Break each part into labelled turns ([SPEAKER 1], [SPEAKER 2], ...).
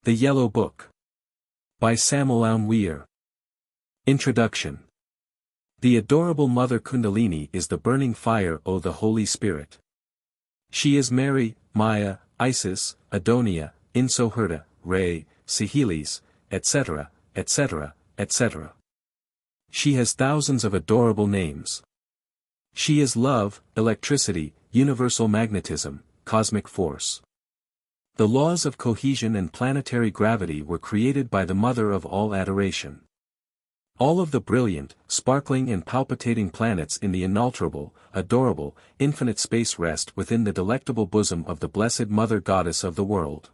[SPEAKER 1] The Yellow Book. By Samael Aun Weor. Introduction. The adorable Mother Kundalini is the burning fire of the Holy Spirit. She is Mary, Maya, Isis, Adonia, Insoherta, Re, Ciheles, etc., etc., etc. She has thousands of adorable names. She is love, electricity, universal magnetism, cosmic force. The laws of cohesion and planetary gravity were created by the Mother of all adoration. All of the brilliant, sparkling and palpitating planets in the inalterable, adorable, infinite space rest within the delectable bosom of the Blessed Mother Goddess of the world.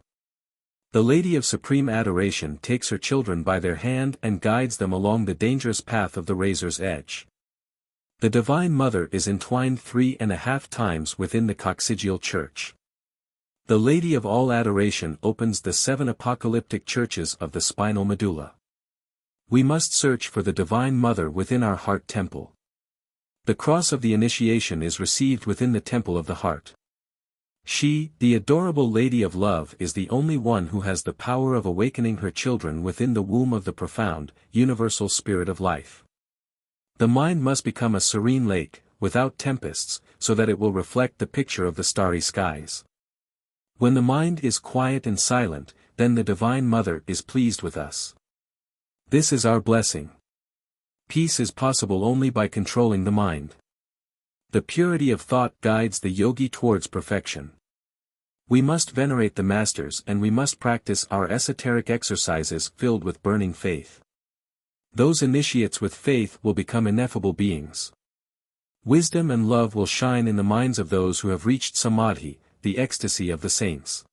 [SPEAKER 1] The Lady of Supreme Adoration takes her children by their hand and guides them along the dangerous path of the razor's edge. The Divine Mother is entwined 3.5 times within the coccygeal church. The Lady of all Adoration opens the 7 apocalyptic churches of the spinal medulla. We must search for the Divine Mother within our heart temple. The cross of the initiation is received within the temple of the heart. She, the adorable Lady of Love, is the only one who has the power of awakening her children within the womb of the profound, universal spirit of life. The mind must become a serene lake, without tempests, so that it will reflect the picture of the starry skies. When the mind is quiet and silent, then the Divine Mother is pleased with us. This is our blessing. Peace is possible only by controlling the mind. The purity of thought guides the yogi towards perfection. We must venerate the masters and we must practice our esoteric exercises filled with burning faith. Those initiates with faith will become ineffable beings. Wisdom and love will shine in the minds of those who have reached samadhi, the ecstasy of the saints.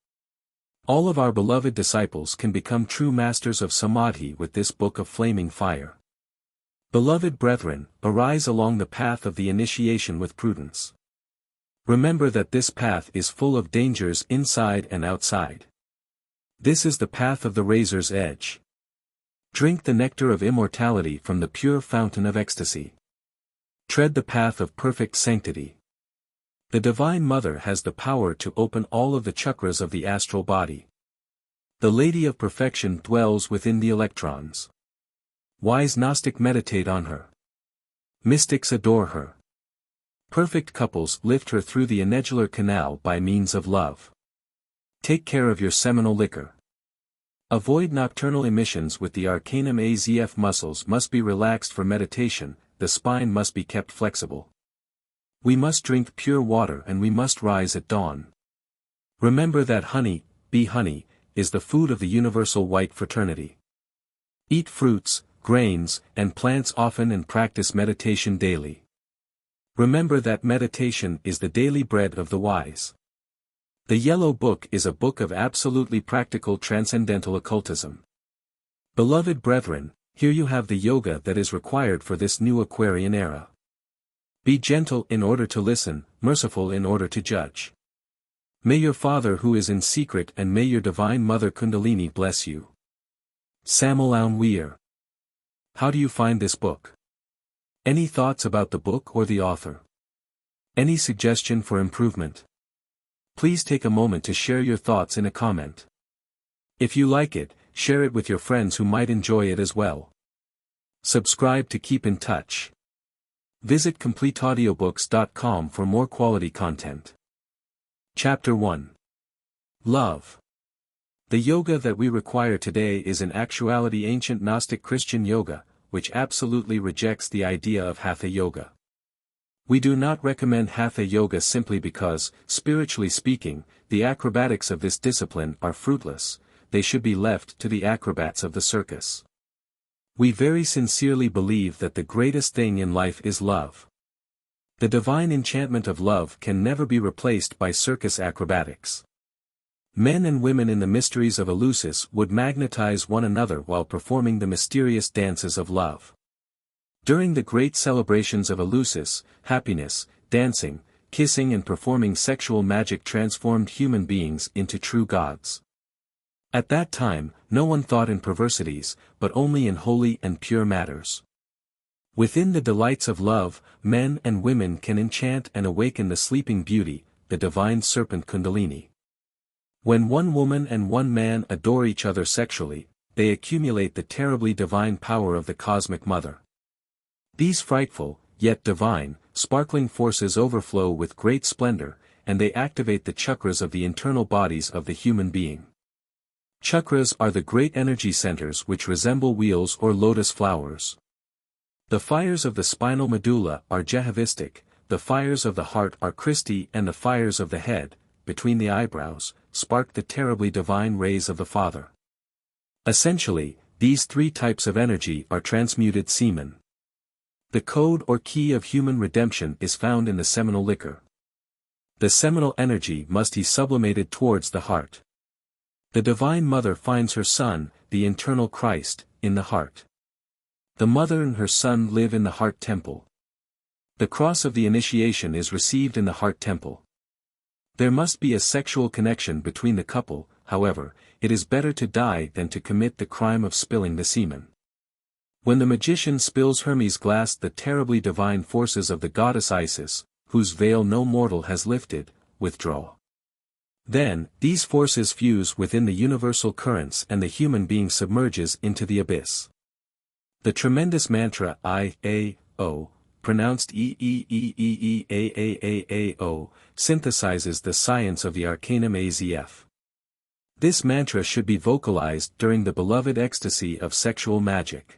[SPEAKER 1] All of our beloved disciples can become true masters of samadhi with this book of flaming fire. Beloved brethren, arise along the path of the initiation with prudence. Remember that this path is full of dangers inside and outside. This is the path of the razor's edge. Drink the nectar of immortality from the pure fountain of ecstasy. Tread the path of perfect sanctity. The Divine Mother has the power to open all of the chakras of the astral body. The Lady of Perfection dwells within the electrons. Wise Gnostic meditate on her. Mystics adore her. Perfect couples lift her through the anedular canal by means of love. Take care of your seminal liquor. Avoid nocturnal emissions with the arcanum AZF muscles must be relaxed for meditation, the spine must be kept flexible. We must drink pure water and we must rise at dawn. Remember that honey, bee honey, is the food of the universal white fraternity. Eat fruits, grains, and plants often and practice meditation daily. Remember that meditation is the daily bread of the wise. The Yellow Book is a book of absolutely practical transcendental occultism. Beloved brethren, here you have the yoga that is required for this new Aquarian era. Be gentle in order to listen, merciful in order to judge. May your Father who is in secret and may your Divine Mother Kundalini bless you. Samael Aun Weor. How do you find this book? Any thoughts about the book or the author? Any suggestion for improvement? Please take a moment to share your thoughts in a comment. If you like it, share it with your friends who might enjoy it as well. Subscribe to keep in touch. Visit CompleteAudiobooks.com for more quality content. Chapter 1. Love. The yoga that we require today is in actuality ancient Gnostic Christian yoga, which absolutely rejects the idea of Hatha yoga. We do not recommend Hatha yoga simply because, spiritually speaking, the acrobatics of this discipline are fruitless, they should be left to the acrobats of the circus. We very sincerely believe that the greatest thing in life is love. The divine enchantment of love can never be replaced by circus acrobatics. Men and women in the mysteries of Eleusis would magnetize one another while performing the mysterious dances of love. During the great celebrations of Eleusis, happiness, dancing, kissing and performing sexual magic transformed human beings into true gods. At that time, no one thought in perversities, but only in holy and pure matters. Within the delights of love, men and women can enchant and awaken the sleeping beauty, the divine serpent Kundalini. When one woman and one man adore each other sexually, they accumulate the terribly divine power of the Cosmic Mother. These frightful, yet divine, sparkling forces overflow with great splendor, and they activate the chakras of the internal bodies of the human being. Chakras are the great energy centers which resemble wheels or lotus flowers. The fires of the spinal medulla are Ciheles, the fires of the heart are Christic, and the fires of the head, between the eyebrows, spark the terribly divine rays of the Father. Essentially, these three types of energy are transmuted semen. The code or key of human redemption is found in the seminal liquor. The seminal energy must be sublimated towards the heart. The Divine Mother finds her Son, the internal Christ, in the heart. The Mother and her Son live in the heart temple. The cross of the initiation is received in the heart temple. There must be a sexual connection between the couple, however, it is better to die than to commit the crime of spilling the semen. When the magician spills Hermes' glass, the terribly divine forces of the goddess Isis, whose veil no mortal has lifted, withdraw. Then, these forces fuse within the universal currents and the human being submerges into the abyss. The tremendous mantra I-A-O, pronounced E-E-E-E-E-A-A-A-A-O, synthesizes the science of the Arcanum AZF. This mantra should be vocalized during the beloved ecstasy of sexual magic.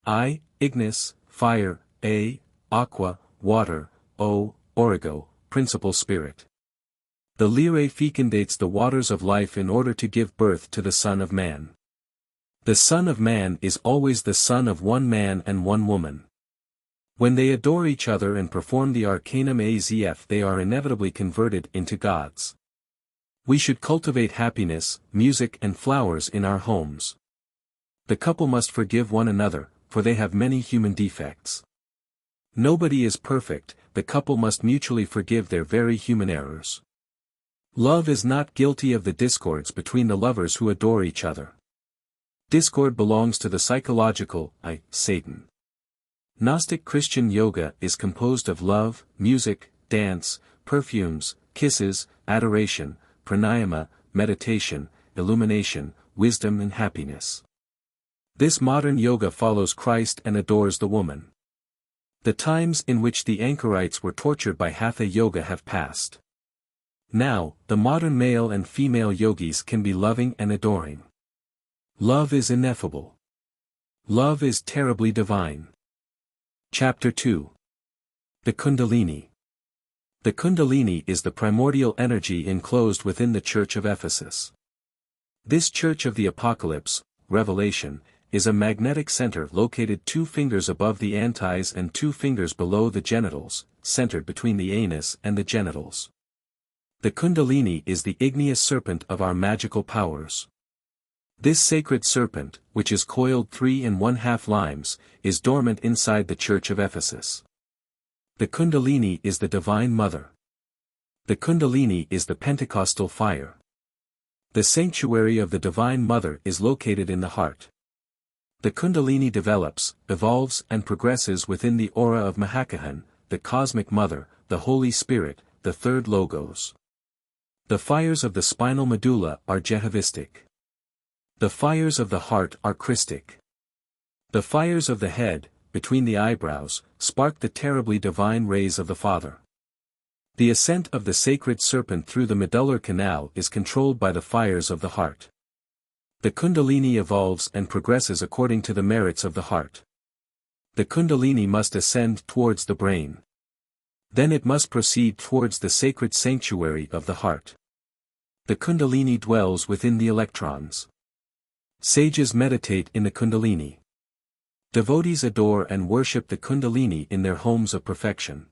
[SPEAKER 1] I, Ignis, fire, A, aqua, water, O, origo, principal spirit. The lyre fecundates the waters of life in order to give birth to the Son of Man. The Son of Man is always the son of one man and one woman. When they adore each other and perform the Arcanum AZF, they are inevitably converted into gods. We should cultivate happiness, music and flowers in our homes. The couple must forgive one another, for they have many human defects. Nobody is perfect, the couple must mutually forgive their very human errors. Love is not guilty of the discords between the lovers who adore each other. Discord belongs to the psychological I, Satan. Gnostic Christian yoga is composed of love, music, dance, perfumes, kisses, adoration, pranayama, meditation, illumination, wisdom and happiness. This modern yoga follows Christ and adores the woman. The times in which the anchorites were tortured by Hatha yoga have passed. Now, the modern male and female yogis can be loving and adoring. Love is ineffable. Love is terribly divine. Chapter 2. The Kundalini. The Kundalini is the primordial energy enclosed within the Church of Ephesus. This Church of the Apocalypse, Revelation, is a magnetic center located 2 fingers above the anties and 2 fingers below the genitals, centered between the anus and the genitals. The Kundalini is the igneous serpent of our magical powers. This sacred serpent, which is coiled 3 1/2 limes, is dormant inside the Church of Ephesus. The Kundalini is the Divine Mother. The Kundalini is the Pentecostal fire. The sanctuary of the Divine Mother is located in the heart. The Kundalini develops, evolves and progresses within the aura of Mahakahan, the Cosmic Mother, the Holy Spirit, the third Logos. The fires of the spinal medulla are Ciheles. The fires of the heart are Christic. The fires of the head, between the eyebrows, spark the terribly divine rays of the Father. The ascent of the sacred serpent through the medullary canal is controlled by the fires of the heart. The Kundalini evolves and progresses according to the merits of the heart. The Kundalini must ascend towards the brain. Then it must proceed towards the sacred sanctuary of the heart. The Kundalini dwells within the electrons. Sages meditate in the Kundalini. Devotees adore and worship the Kundalini in their homes of perfection.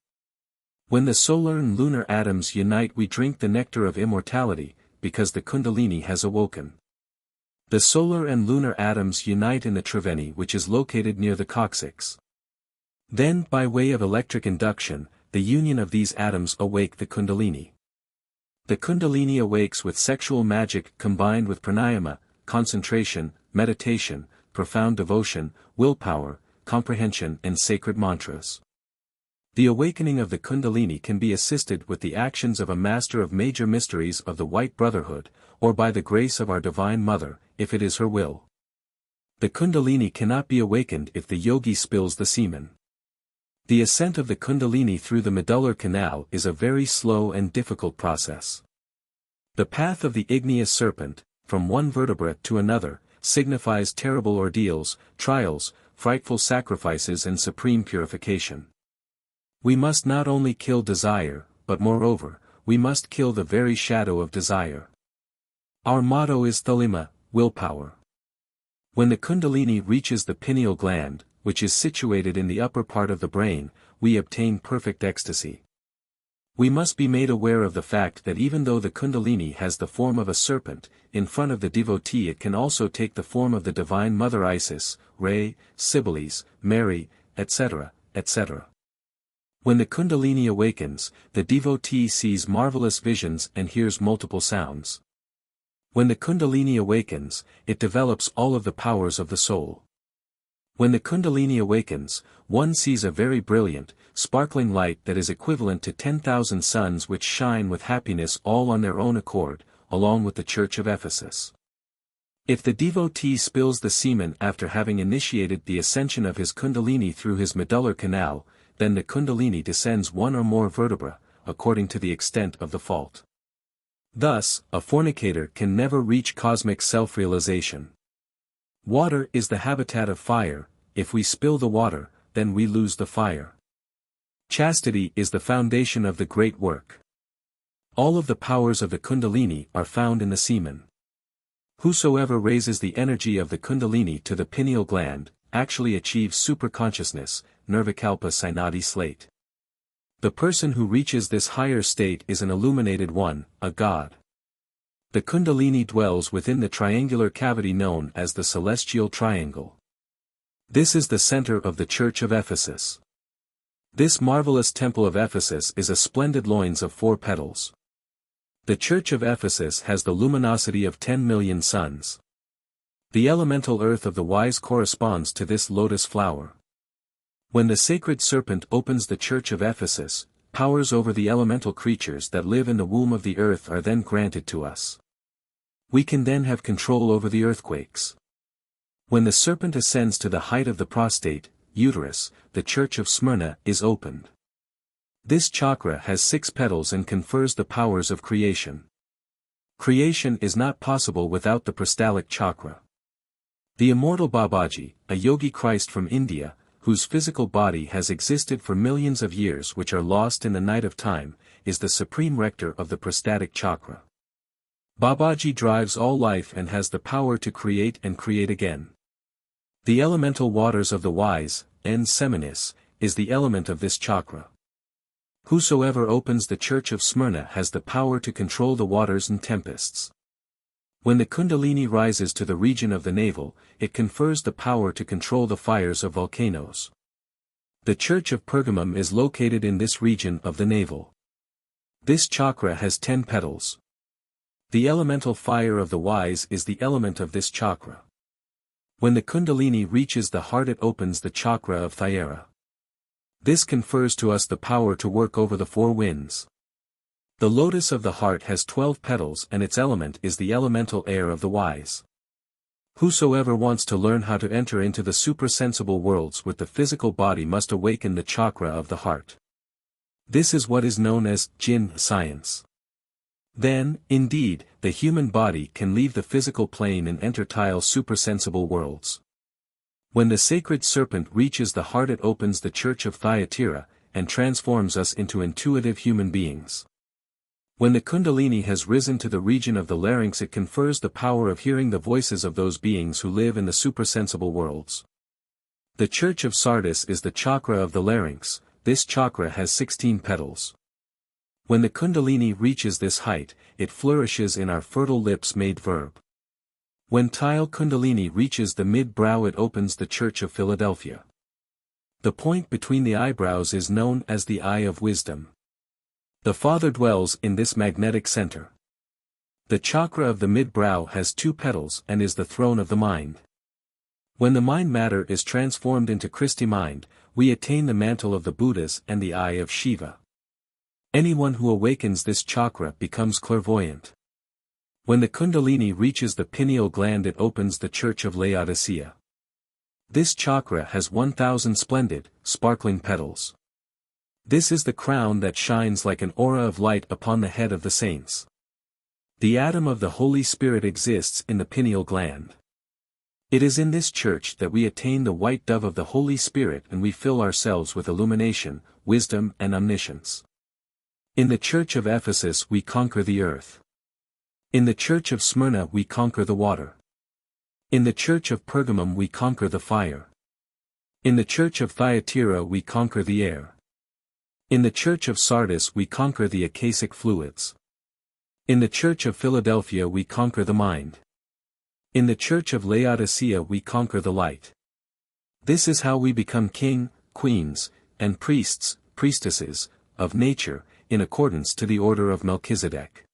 [SPEAKER 1] When the solar and lunar atoms unite, we drink the nectar of immortality, because the Kundalini has awoken. The solar and lunar atoms unite in the Triveni, which is located near the coccyx. Then, by way of electric induction, the union of these atoms awake the Kundalini. The Kundalini awakes with sexual magic combined with pranayama, concentration, meditation, profound devotion, willpower, comprehension and sacred mantras. The awakening of the Kundalini can be assisted with the actions of a master of major mysteries of the White Brotherhood, or by the grace of our Divine Mother, if it is her will. The Kundalini cannot be awakened if the yogi spills the semen. The ascent of the Kundalini through the medullary canal is a very slow and difficult process. The path of the igneous serpent, from one vertebra to another, signifies terrible ordeals, trials, frightful sacrifices and supreme purification. We must not only kill desire, but moreover, we must kill the very shadow of desire. Our motto is Thalima, willpower. When the Kundalini reaches the pineal gland, which is situated in the upper part of the brain, we obtain perfect ecstasy. We must be made aware of the fact that even though the Kundalini has the form of a serpent, in front of the devotee it can also take the form of the Divine Mother Isis, Re, Ciheles, Mary, etc., etc. When the Kundalini awakens, the devotee sees marvelous visions and hears multiple sounds. When the Kundalini awakens, it develops all of the powers of the soul. When the Kundalini awakens, one sees a very brilliant, sparkling light that is equivalent to 10,000 suns which shine with happiness all on their own accord, along with the Church of Ephesus. If the devotee spills the semen after having initiated the ascension of his Kundalini through his medullary canal, then the Kundalini descends one or more vertebra, according to the extent of the fault. Thus, a fornicator can never reach cosmic self-realization. Water is the habitat of fire. If we spill the water, then we lose the fire. Chastity is the foundation of the great work. All of the powers of the Kundalini are found in the semen. Whosoever raises the energy of the Kundalini to the pineal gland, actually achieves superconsciousness, Nirvikalpa Sainati Slate. The person who reaches this higher state is an illuminated one, a god. The Kundalini dwells within the triangular cavity known as the celestial triangle. This is the center of the Church of Ephesus. This marvelous temple of Ephesus is a splendid loins of 4 petals. The Church of Ephesus has the luminosity of 10 million suns. The elemental earth of the wise corresponds to this lotus flower. When the sacred serpent opens the Church of Ephesus, powers over the elemental creatures that live in the womb of the earth are then granted to us. We can then have control over the earthquakes. When the serpent ascends to the height of the prostate, uterus, the Church of Smyrna is opened. This chakra has 6 petals and confers the powers of creation. Creation is not possible without the prostalic chakra. The immortal Babaji, a yogi Christ from India, whose physical body has existed for millions of years which are lost in the night of time, is the supreme rector of the prostatic chakra. Babaji drives all life and has the power to create and create again. The elemental waters of the wise, en seminis, is the element of this chakra. Whosoever opens the Church of Smyrna has the power to control the waters and tempests. When the Kundalini rises to the region of the navel, it confers the power to control the fires of volcanoes. The Church of Pergamum is located in this region of the navel. This chakra has 10 petals. The elemental fire of the wise is the element of this chakra. When the Kundalini reaches the heart it opens the chakra of Thyara. This confers to us the power to work over the 4 winds. The lotus of the heart has 12 petals and its element is the elemental air of the wise. Whosoever wants to learn how to enter into the suprasensible worlds with the physical body must awaken the chakra of the heart. This is what is known as Jinn science. Then, indeed, the human body can leave the physical plane and enter tile suprasensible worlds. When the sacred serpent reaches the heart it opens the Church of Thyatira, and transforms us into intuitive human beings. When the Kundalini has risen to the region of the larynx it confers the power of hearing the voices of those beings who live in the suprasensible worlds. The Church of Sardis is the chakra of the larynx. This chakra has 16 petals. When the Kundalini reaches this height, it flourishes in our fertile lips made verb. When Tile Kundalini reaches the mid-brow it opens the Church of Philadelphia. The point between the eyebrows is known as the Eye of Wisdom. The Father dwells in this magnetic center. The chakra of the mid-brow has 2 petals and is the throne of the mind. When the mind matter is transformed into Christi mind, we attain the mantle of the Buddhas and the eye of Shiva. Anyone who awakens this chakra becomes clairvoyant. When the Kundalini reaches the pineal gland, it opens the church of Laodicea. This chakra has 1,000 splendid, sparkling petals. This is the crown that shines like an aura of light upon the head of the saints. The atom of the Holy Spirit exists in the pineal gland. It is in this church that we attain the white dove of the Holy Spirit, and we fill ourselves with illumination, wisdom and omniscience. In the church of Ephesus we conquer the earth. In the church of Smyrna we conquer the water. In the church of Pergamum we conquer the fire. In the church of Thyatira we conquer the air. In the church of Sardis we conquer the akasic fluids. In the church of Philadelphia we conquer the mind. In the church of Laodicea we conquer the light. This is how we become king, queens, and priests, priestesses, of nature, in accordance to the order of Melchizedek.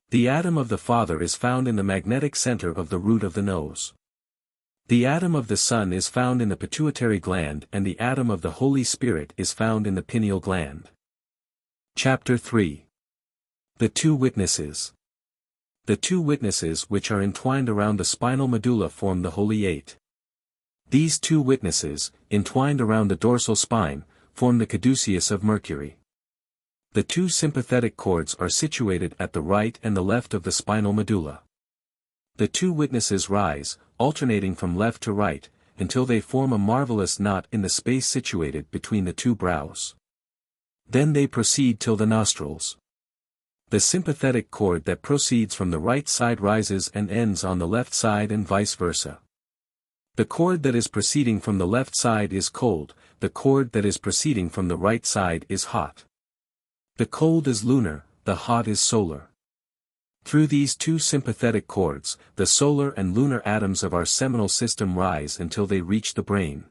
[SPEAKER 1] The atom of the Father is found in the magnetic center of the root of the nose. The atom of the Son is found in the pituitary gland, and the atom of the Holy Spirit is found in the pineal gland. Chapter 3. The Two Witnesses. The two witnesses which are entwined around the spinal medulla form the Holy Eight. These two witnesses, entwined around the dorsal spine, form the caduceus of Mercury. The two sympathetic cords are situated at the right and the left of the spinal medulla. The two witnesses rise, alternating from left to right, until they form a marvelous knot in the space situated between the two brows. Then they proceed till the nostrils. The sympathetic cord that proceeds from the right side rises and ends on the left side and vice versa. The cord that is proceeding from the left side is cold, the cord that is proceeding from the right side is hot. The cold is lunar, the hot is solar. Through these two sympathetic cords, the solar and lunar atoms of our seminal system rise until they reach the brain.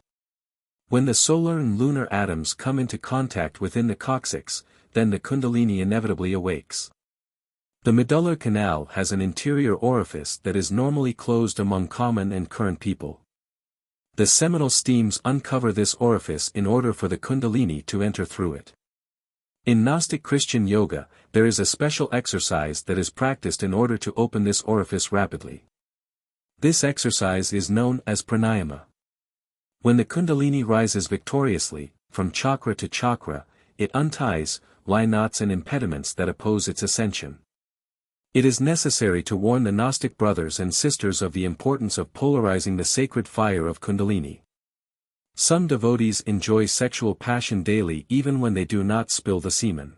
[SPEAKER 1] When the solar and lunar atoms come into contact within the coccyx, then the Kundalini inevitably awakes. The medullary canal has an interior orifice that is normally closed among common and current people. The seminal steams uncover this orifice in order for the Kundalini to enter through it. In Gnostic Christian yoga, there is a special exercise that is practiced in order to open this orifice rapidly. This exercise is known as Pranayama. When the Kundalini rises victoriously, from chakra to chakra, it unties, knots and impediments that oppose its ascension. It is necessary to warn the Gnostic brothers and sisters of the importance of polarizing the sacred fire of Kundalini. Some devotees enjoy sexual passion daily even when they do not spill the semen.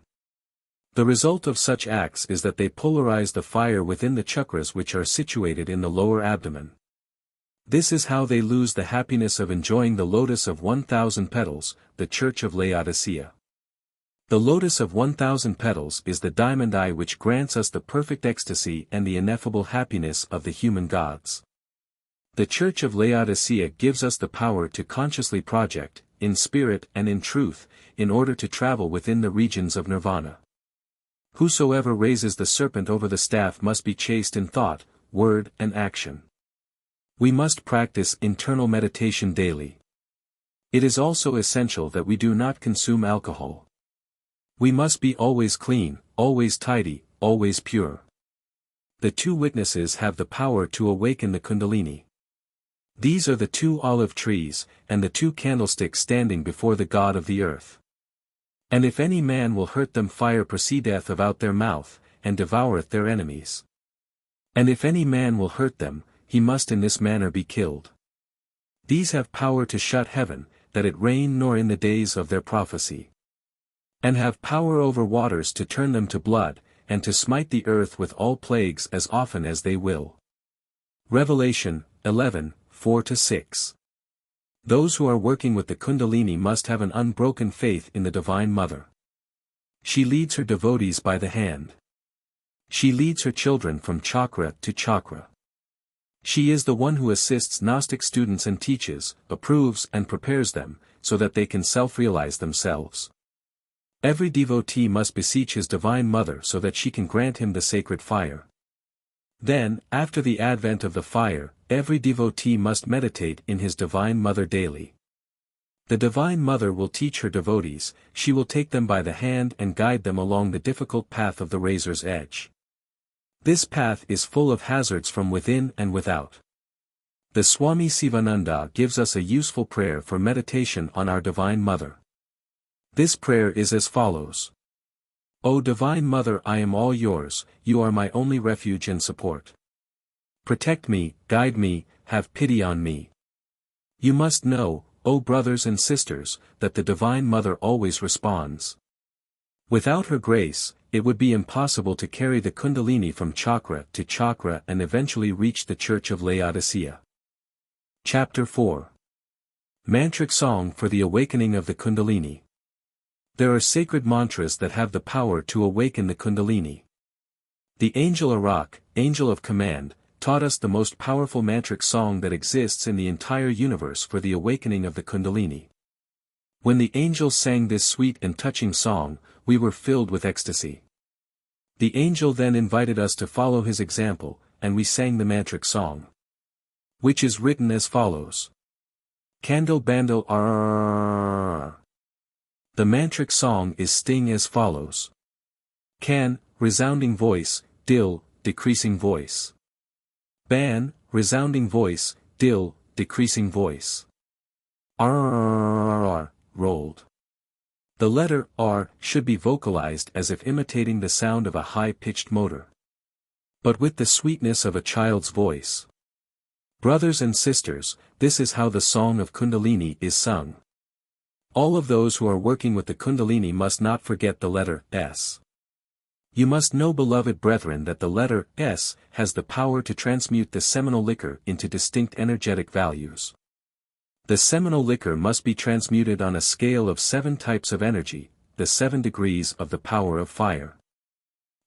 [SPEAKER 1] The result of such acts is that they polarize the fire within the chakras which are situated in the lower abdomen. This is how they lose the happiness of enjoying the lotus of 1,000 petals, the church of Laodicea. The lotus of 1,000 petals is the diamond eye which grants us the perfect ecstasy and the ineffable happiness of the human gods. The Church of Laodicea gives us the power to consciously project, in spirit and in truth, in order to travel within the regions of nirvana. Whosoever raises the serpent over the staff must be chaste in thought, word and action. We must practice internal meditation daily. It is also essential that we do not consume alcohol. We must be always clean, always tidy, always pure. The two witnesses have the power to awaken the Kundalini. These are the two olive trees, and the two candlesticks standing before the God of the earth. And if any man will hurt them, fire proceedeth about their mouth, and devoureth their enemies. And if any man will hurt them, he must in this manner be killed. These have power to shut heaven, that it rain nor in the days of their prophecy. And have power over waters to turn them to blood, and to smite the earth with all plagues as often as they will. Revelation 11:4-6. Those who are working with the Kundalini must have an unbroken faith in the Divine Mother. She leads her devotees by the hand. She leads her children from chakra to chakra. She is the one who assists Gnostic students and teaches, approves and prepares them, so that they can self-realize themselves. Every devotee must beseech his Divine Mother so that she can grant him the sacred fire. Then, after the advent of the fire, every devotee must meditate in his Divine Mother daily. The Divine Mother will teach her devotees, she will take them by the hand and guide them along the difficult path of the razor's edge. This path is full of hazards from within and without. The Swami Sivananda gives us a useful prayer for meditation on our Divine Mother. This prayer is as follows. O Divine Mother, I am all yours, you are my only refuge and support. Protect me, guide me, have pity on me. You must know, O brothers and sisters, that the Divine Mother always responds. Without her grace, it would be impossible to carry the Kundalini from chakra to chakra and eventually reach the Church of Laodicea. Chapter 4. Mantric Song for the Awakening of the Kundalini. There are sacred mantras that have the power to awaken the Kundalini. The angel Arak, angel of command, taught us the most powerful mantric song that exists in the entire universe for the awakening of the Kundalini. When the angel sang this sweet and touching song, we were filled with ecstasy. The angel then invited us to follow his example, and we sang the mantric song. Which is written as follows. Candle bandle R. The mantric song is sting as follows. Can, resounding voice, dil, decreasing voice. Ban, resounding voice, dil, decreasing voice. R, rolled. The letter R should be vocalized as if imitating the sound of a high-pitched motor. But with the sweetness of a child's voice. Brothers and sisters, this is how the song of Kundalini is sung. All of those who are working with the Kundalini must not forget the letter S. You must know, beloved brethren, that the letter S has the power to transmute the seminal liquor into distinct energetic values. The seminal liquor must be transmuted on a scale of 7 types of energy, the 7 degrees of the power of fire.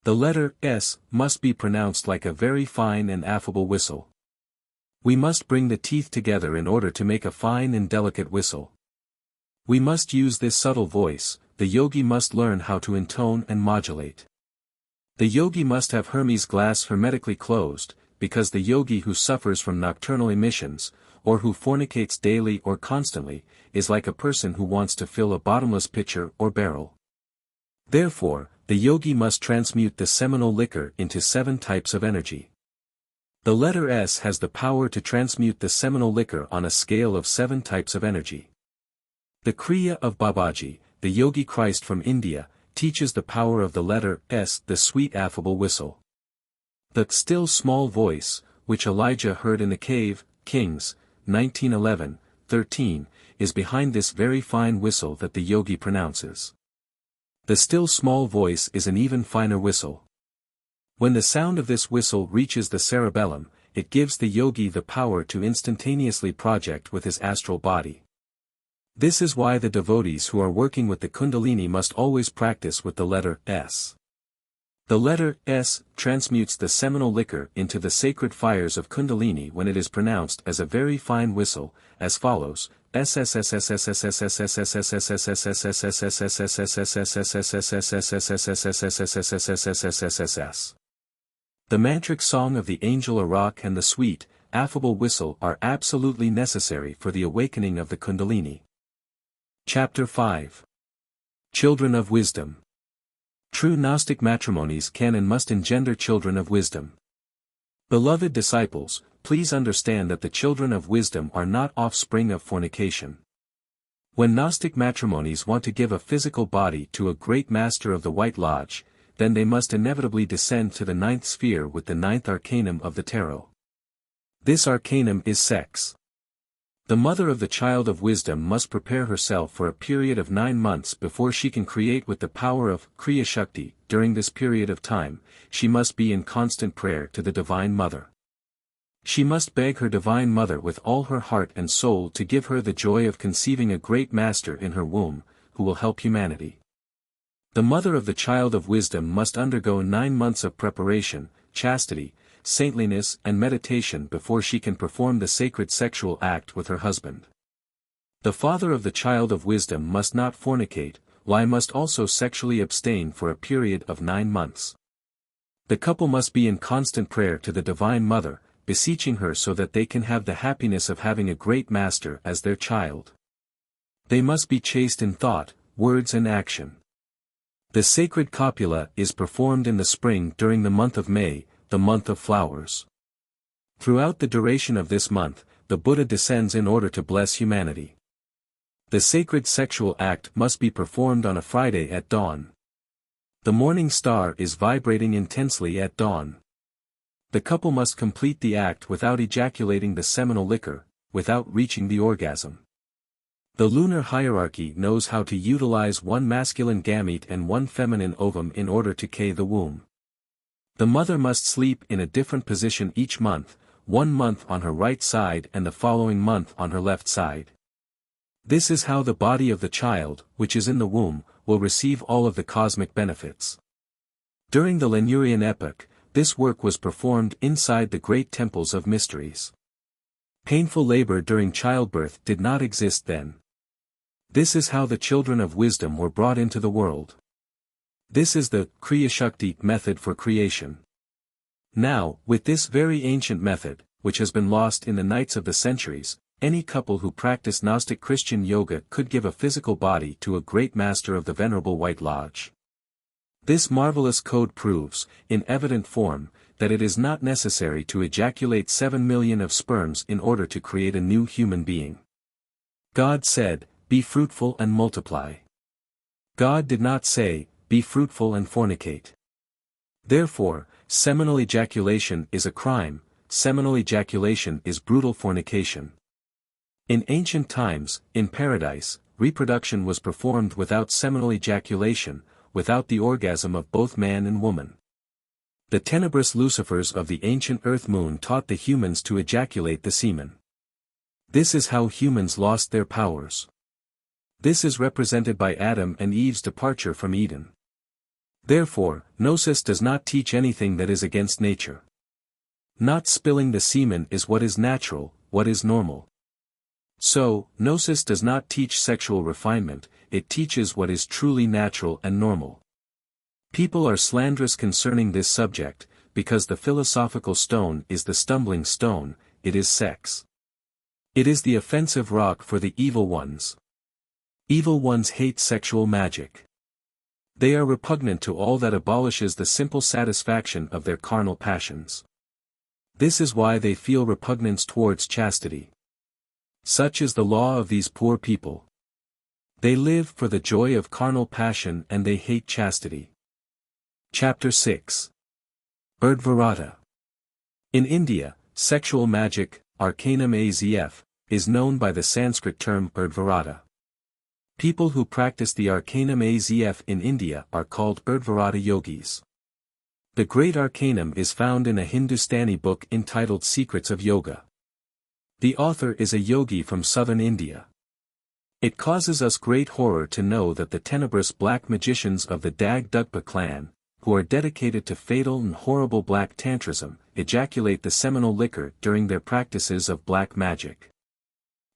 [SPEAKER 1] The letter S must be pronounced like a very fine and affable whistle. We must bring the teeth together in order to make a fine and delicate whistle. We must use this subtle voice, the yogi must learn how to intone and modulate. The yogi must have Hermes glass hermetically closed, because the yogi who suffers from nocturnal emissions, or who fornicates daily or constantly, is like a person who wants to fill a bottomless pitcher or barrel. Therefore, the yogi must transmute the seminal liquor into 7 types of energy. The letter S has the power to transmute the seminal liquor on a scale of 7 types of energy. The Kriya of Babaji, the Yogi Christ from India, teaches the power of the letter S, the sweet affable whistle. The still small voice, which Elijah heard in the cave, Kings, 19:11-13, is behind this very fine whistle that the yogi pronounces. The still small voice is an even finer whistle. When the sound of this whistle reaches the cerebellum, it gives the yogi the power to instantaneously project with his astral body. This is why the devotees who are working with the Kundalini must always practice with the letter S. The letter S transmutes the seminal liquor into the sacred fires of Kundalini when it is pronounced as a very fine whistle, as follows. The mantric song of the angel Arak and the sweet, affable whistle are absolutely necessary for the awakening of the Kundalini. Chapter 5. Children of Wisdom. True Gnostic matrimonies can and must engender children of wisdom. Beloved disciples, please understand that the children of wisdom are not offspring of fornication. When Gnostic matrimonies want to give a physical body to a great master of the White Lodge, then they must inevitably descend to the 9th sphere with the 9th arcanum of the tarot. This arcanum is sex. The mother of the child of wisdom must prepare herself for a period of 9 months before she can create with the power of Kriya Shakti. During this period of time, she must be in constant prayer to the Divine Mother. She must beg her Divine Mother with all her heart and soul to give her the joy of conceiving a great master in her womb, who will help humanity. The mother of the child of wisdom must undergo 9 months of preparation, chastity, saintliness and meditation before she can perform the sacred sexual act with her husband. The father of the child of wisdom must not fornicate, while must also sexually abstain for a period of 9 months. The couple must be in constant prayer to the Divine Mother, beseeching her so that they can have the happiness of having a great master as their child. They must be chaste in thought, words and action. The sacred copula is performed in the spring during the month of May, the month of flowers. Throughout the duration of this month, the Buddha descends in order to bless humanity. The sacred sexual act must be performed on a Friday at dawn. The morning star is vibrating intensely at dawn. The couple must complete the act without ejaculating the seminal liquor, without reaching the orgasm. The lunar hierarchy knows how to utilize one masculine gamete and one feminine ovum in order to K the womb. The mother must sleep in a different position each month, 1 month on her right side and the following month on her left side. This is how the body of the child, which is in the womb, will receive all of the cosmic benefits. During the Lemurian epoch, this work was performed inside the great temples of mysteries. Painful labor during childbirth did not exist then. This is how the children of wisdom were brought into the world. This is the Kriya Shakti method for creation. Now, with this very ancient method, which has been lost in the nights of the centuries, any couple who practice Gnostic Christian yoga could give a physical body to a great master of the Venerable White Lodge. This marvelous code proves, in evident form, that it is not necessary to ejaculate 7 million of sperms in order to create a new human being. God said, "Be fruitful and multiply." God did not say, "Be fruitful and fornicate." Therefore, seminal ejaculation is a crime, seminal ejaculation is brutal fornication. In ancient times, in paradise, reproduction was performed without seminal ejaculation, without the orgasm of both man and woman. The tenebrous Lucifers of the ancient earth moon taught the humans to ejaculate the semen. This is how humans lost their powers. This is represented by Adam and Eve's departure from Eden. Therefore, Gnosis does not teach anything that is against nature. Not spilling the semen is what is natural, what is normal. So, Gnosis does not teach sexual refinement, it teaches what is truly natural and normal. People are slanderous concerning this subject, because the philosophical stone is the stumbling stone, it is sex. It is the offensive rock for the evil ones. Evil ones hate sexual magic. They are repugnant to all that abolishes the simple satisfaction of their carnal passions. This is why they feel repugnance towards chastity. Such is the law of these poor people. They live for the joy of carnal passion and they hate chastity. Chapter 6. Urdhvarata. In India, sexual magic, arcanum azf, is known by the Sanskrit term Urdhvarata. People who practice the arcanum azf in India are called Urdhvarata yogis. The great arcanum is found in a Hindustani book entitled Secrets of Yoga. The author is a yogi from southern India. It causes us great horror to know that the tenebrous black magicians of the Dagdugpa clan, who are dedicated to fatal and horrible black tantrism, ejaculate the seminal liquor during their practices of black magic.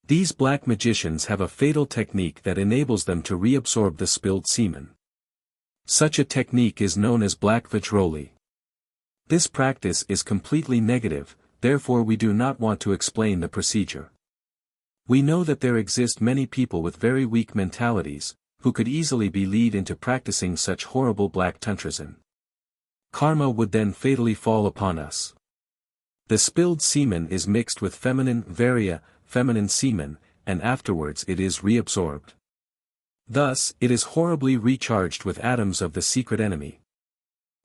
[SPEAKER 1] These black magicians have a fatal technique that enables them to reabsorb the spilled semen. Such a technique is known as black vajroli. This practice is completely negative, therefore we do not want to explain the procedure. We know that there exist many people with very weak mentalities, who could easily be led into practicing such horrible black tantrism. Karma would then fatally fall upon us. The spilled semen is mixed with feminine varya, feminine semen, and afterwards it is reabsorbed. Thus, it is horribly recharged with atoms of the secret enemy.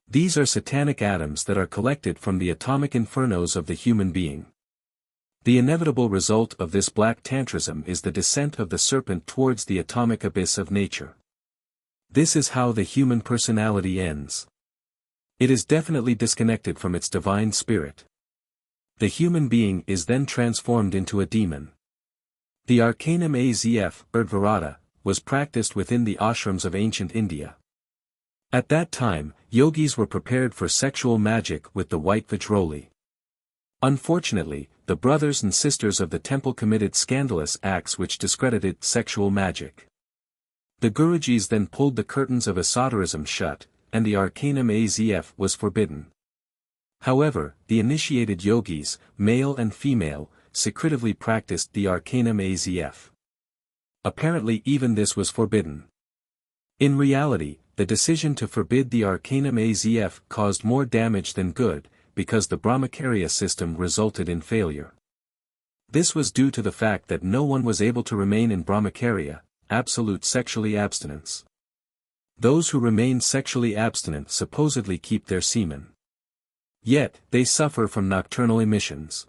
[SPEAKER 1] These are satanic atoms that are collected from the atomic infernos of the human being. The inevitable result of this black tantrism is the descent of the serpent towards the atomic abyss of nature. This is how the human personality ends. It is definitely disconnected from its divine spirit. The human being is then transformed into a demon. The arcanum azf, Urdhvarata, was practiced within the ashrams of ancient India. At that time, yogis were prepared for sexual magic with the white vajroli. Unfortunately, the brothers and sisters of the temple committed scandalous acts which discredited sexual magic. The Gurujis then pulled the curtains of esotericism shut, and the arcanum azf was forbidden. However, the initiated yogis, male and female, secretively practiced the arcanum azf. Apparently even this was forbidden. In reality, the decision to forbid the Arcanum AZF caused more damage than good, because the Brahmacharya system resulted in failure. This was due to the fact that no one was able to remain in Brahmacharya, absolute sexually abstinence. Those who remain sexually abstinent supposedly keep their semen. Yet, they suffer from nocturnal emissions.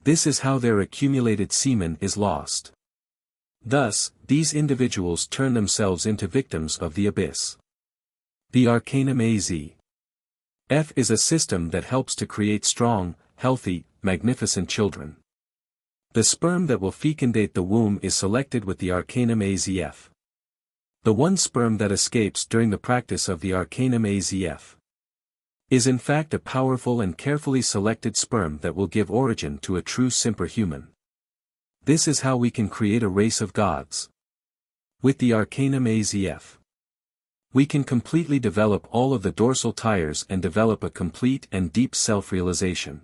[SPEAKER 1] This is how their accumulated semen is lost. Thus, these individuals turn themselves into victims of the abyss. The Arcanum AZ-F is a system that helps to create strong, healthy, magnificent children. The sperm that will fecundate the womb is selected with the Arcanum AZ-F. The one sperm that escapes during the practice of the Arcanum AZ-F is in fact a powerful and carefully selected sperm that will give origin to a true superhuman. This is how we can create a race of gods. With the Arcanum AZ-F, we can completely develop all of the dorsal tires and develop a complete and deep self-realization.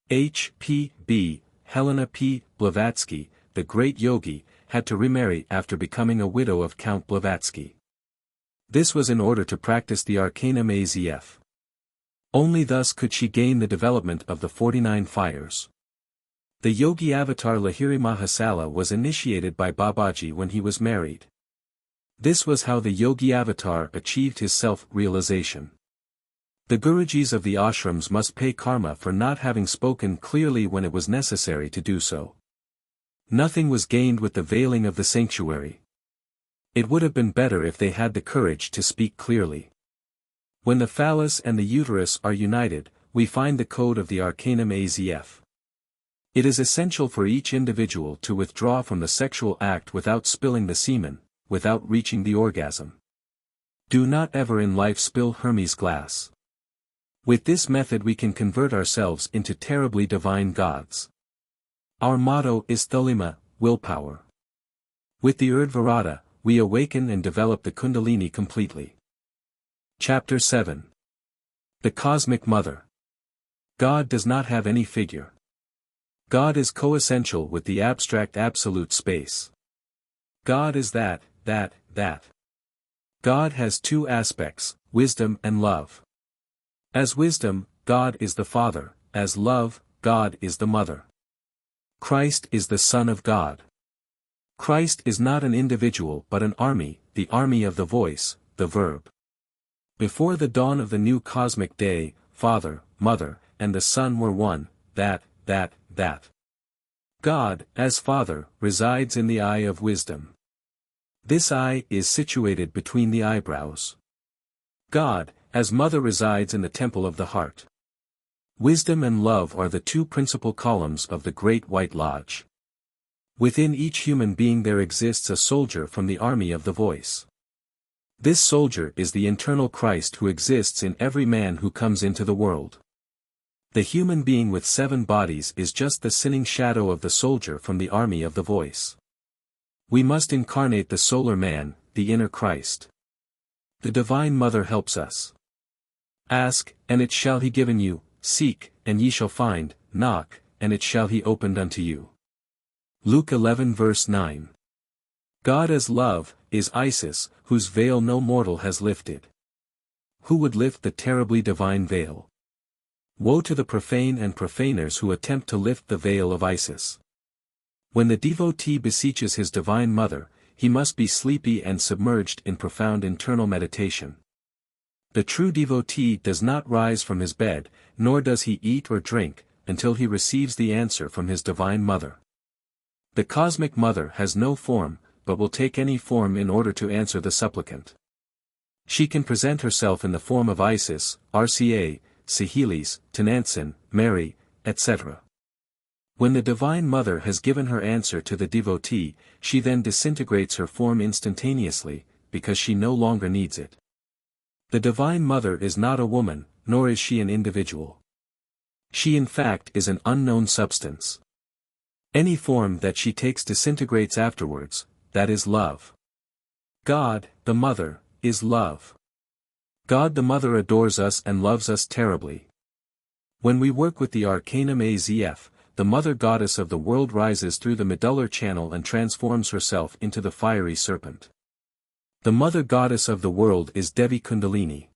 [SPEAKER 1] H.P.B. Helena P. Blavatsky, the great yogi, had to remarry after becoming a widow of Count Blavatsky. This was in order to practice the Arcanum AZ-F. Only thus could she gain the development of the 49 fires. The yogi avatar Lahiri Mahasala was initiated by Babaji when he was married. This was how the yogi avatar achieved his self-realization. The Gurujis of the ashrams must pay karma for not having spoken clearly when it was necessary to do so. Nothing was gained with the veiling of the sanctuary. It would have been better if they had the courage to speak clearly. When the phallus and the uterus are united, we find the code of the Arcanum AZ-F. It is essential for each individual to withdraw from the sexual act without spilling the semen, without reaching the orgasm. Do not ever in life spill Hermes glass. With this method we can convert ourselves into terribly divine gods. Our motto is Thulima, willpower. With the Urdhvarata, we awaken and develop the Kundalini completely. Chapter 7. The Cosmic Mother. God does not have any figure. God is coessential with the abstract absolute space. God is that. God has two aspects, wisdom and love. As wisdom, God is the Father, as love, God is the Mother. Christ is the Son of God. Christ is not an individual but an army, the army of the voice, the verb. Before the dawn of the new cosmic day, Father, Mother, and the Son were one, that. God, as Father, resides in the eye of wisdom. This eye is situated between the eyebrows. God, as Mother resides in the temple of the heart. Wisdom and love are the two principal columns of the Great White Lodge. Within each human being there exists a soldier from the army of the voice. This soldier is the internal Christ who exists in every man who comes into the world. The human being with 7 bodies is just the sinning shadow of the soldier from the army of the voice. We must incarnate the solar man, the inner Christ. The Divine Mother helps us. Ask, and it shall be given you, seek, and ye shall find, knock, and it shall be opened unto you. Luke 11 verse 9. God as love, is Isis, whose veil no mortal has lifted. Who would lift the terribly divine veil? Woe to the profane and profaners who attempt to lift the veil of Isis. When the devotee beseeches his Divine Mother, he must be sleepy and submerged in profound internal meditation. The true devotee does not rise from his bed, nor does he eat or drink, until he receives the answer from his Divine Mother. The Cosmic Mother has no form, but will take any form in order to answer the supplicant. She can present herself in the form of Isis, RCA, Ciheles, Tenantzin, Mary, etc. When the Divine Mother has given her answer to the devotee, she then disintegrates her form instantaneously, because she no longer needs it. The Divine Mother is not a woman, nor is she an individual. She in fact is an unknown substance. Any form that she takes disintegrates afterwards, that is love. God, the Mother, is love. God the Mother adores us and loves us terribly. When we work with the Arcanum AZF, the mother goddess of the world rises through the medullary channel and transforms herself into the fiery serpent. The mother goddess of the world is Devi Kundalini.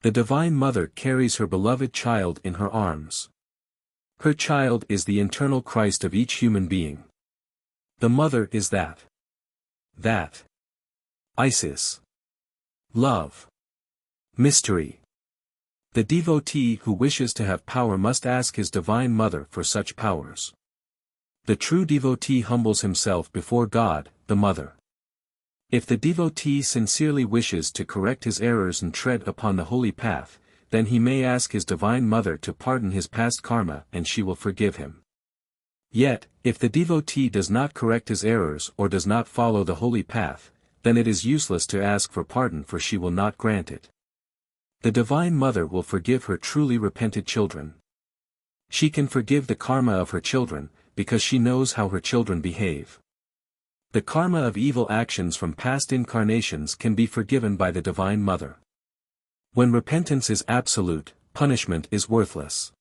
[SPEAKER 1] The Divine Mother carries her beloved child in her arms. Her child is the internal Christ of each human being. The mother is that. Isis. Love. Mystery. The devotee who wishes to have power must ask his Divine Mother for such powers. The true devotee humbles himself before God, the Mother. If the devotee sincerely wishes to correct his errors and tread upon the holy path, then he may ask his Divine Mother to pardon his past karma and she will forgive him. Yet, if the devotee does not correct his errors or does not follow the holy path, then it is useless to ask for pardon for she will not grant it. The Divine Mother will forgive her truly repented children. She can forgive the karma of her children, because she knows how her children behave. The karma of evil actions from past incarnations can be forgiven by the Divine Mother. When repentance is absolute, punishment is worthless.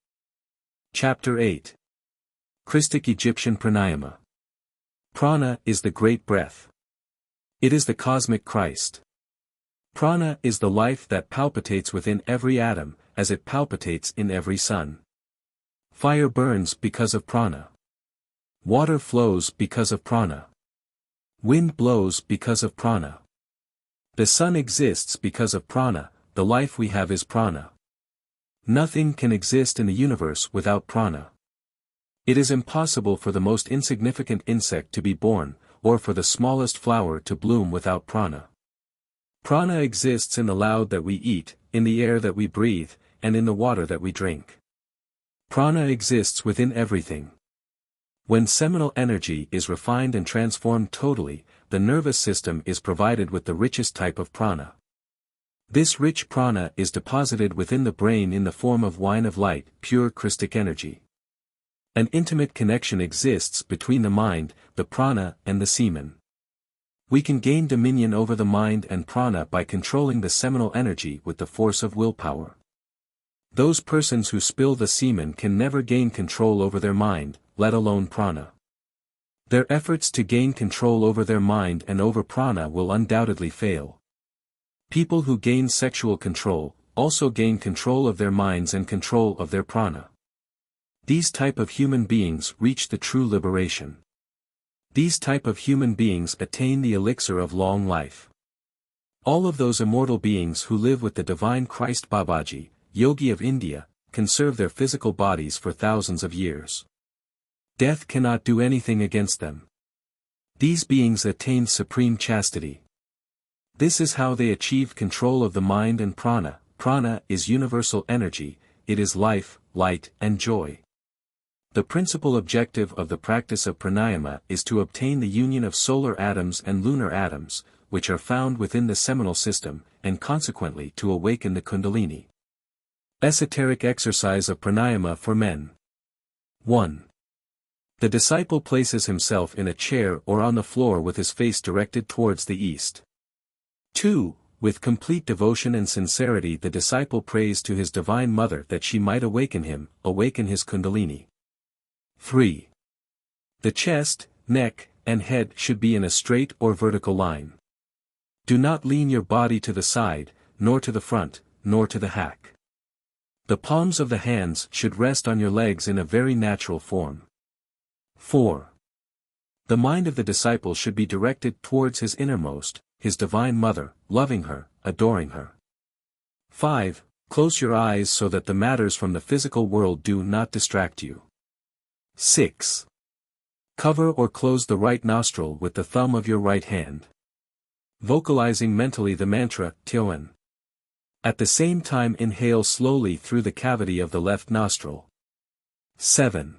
[SPEAKER 1] Chapter 8. Christic Egyptian Pranayama. Prana is the great breath. It is the cosmic Christ. Prana is the life that palpitates within every atom, as it palpitates in every sun. Fire burns because of prana. Water flows because of prana. Wind blows because of prana. The sun exists because of prana, the life we have is prana. Nothing can exist in the universe without prana. It is impossible for the most insignificant insect to be born, or for the smallest flower to bloom without prana. Prana exists in the loud that we eat, in the air that we breathe, and in the water that we drink. Prana exists within everything. When seminal energy is refined and transformed totally, the nervous system is provided with the richest type of prana. This rich prana is deposited within the brain in the form of wine of light, pure Christic energy. An intimate connection exists between the mind, the prana, and the semen. We can gain dominion over the mind and prana by controlling the seminal energy with the force of willpower. Those persons who spill the semen can never gain control over their mind, let alone prana. Their efforts to gain control over their mind and over prana will undoubtedly fail. People who gain sexual control, also gain control of their minds and control of their prana. These type of human beings reach the true liberation. These type of human beings attain the elixir of long life. All of those immortal beings who live with the divine Christ Babaji, Yogi of India, conserve their physical bodies for thousands of years. Death cannot do anything against them. These beings attain supreme chastity. This is how they achieve control of the mind and prana. Prana is universal energy, it is life, light, and joy. The principal objective of the practice of pranayama is to obtain the union of solar atoms and lunar atoms, which are found within the seminal system, and consequently to awaken the Kundalini. Esoteric exercise of pranayama for men. 1. The disciple places himself in a chair or on the floor with his face directed towards the east. 2. With complete devotion and sincerity the disciple prays to his Divine Mother that she might awaken his Kundalini. 3. The chest, neck, and head should be in a straight or vertical line. Do not lean your body to the side, nor to the front, nor to the hack. The palms of the hands should rest on your legs in a very natural form. 4. The mind of the disciple should be directed towards his innermost, his Divine Mother, loving her, adoring her. 5. Close your eyes so that the matters from the physical world do not distract you. 6. Cover or close the right nostril with the thumb of your right hand. Vocalizing mentally the mantra, Tyoen. At the same time inhale slowly through the cavity of the left nostril. 7.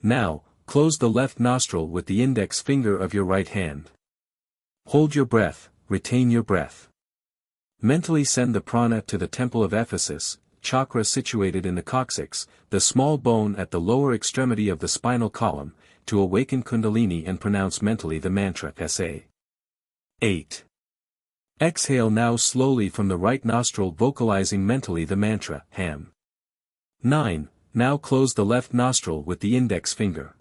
[SPEAKER 1] Now, close the left nostril with the index finger of your right hand. Hold your breath, retain your breath. Mentally send the prana to the temple of Ephesus, chakra situated in the coccyx, the small bone at the lower extremity of the spinal column, to awaken Kundalini and pronounce mentally the mantra SA. 8. Exhale now slowly from the right nostril vocalizing mentally the mantra HAM. 9. Now close the left nostril with the index finger.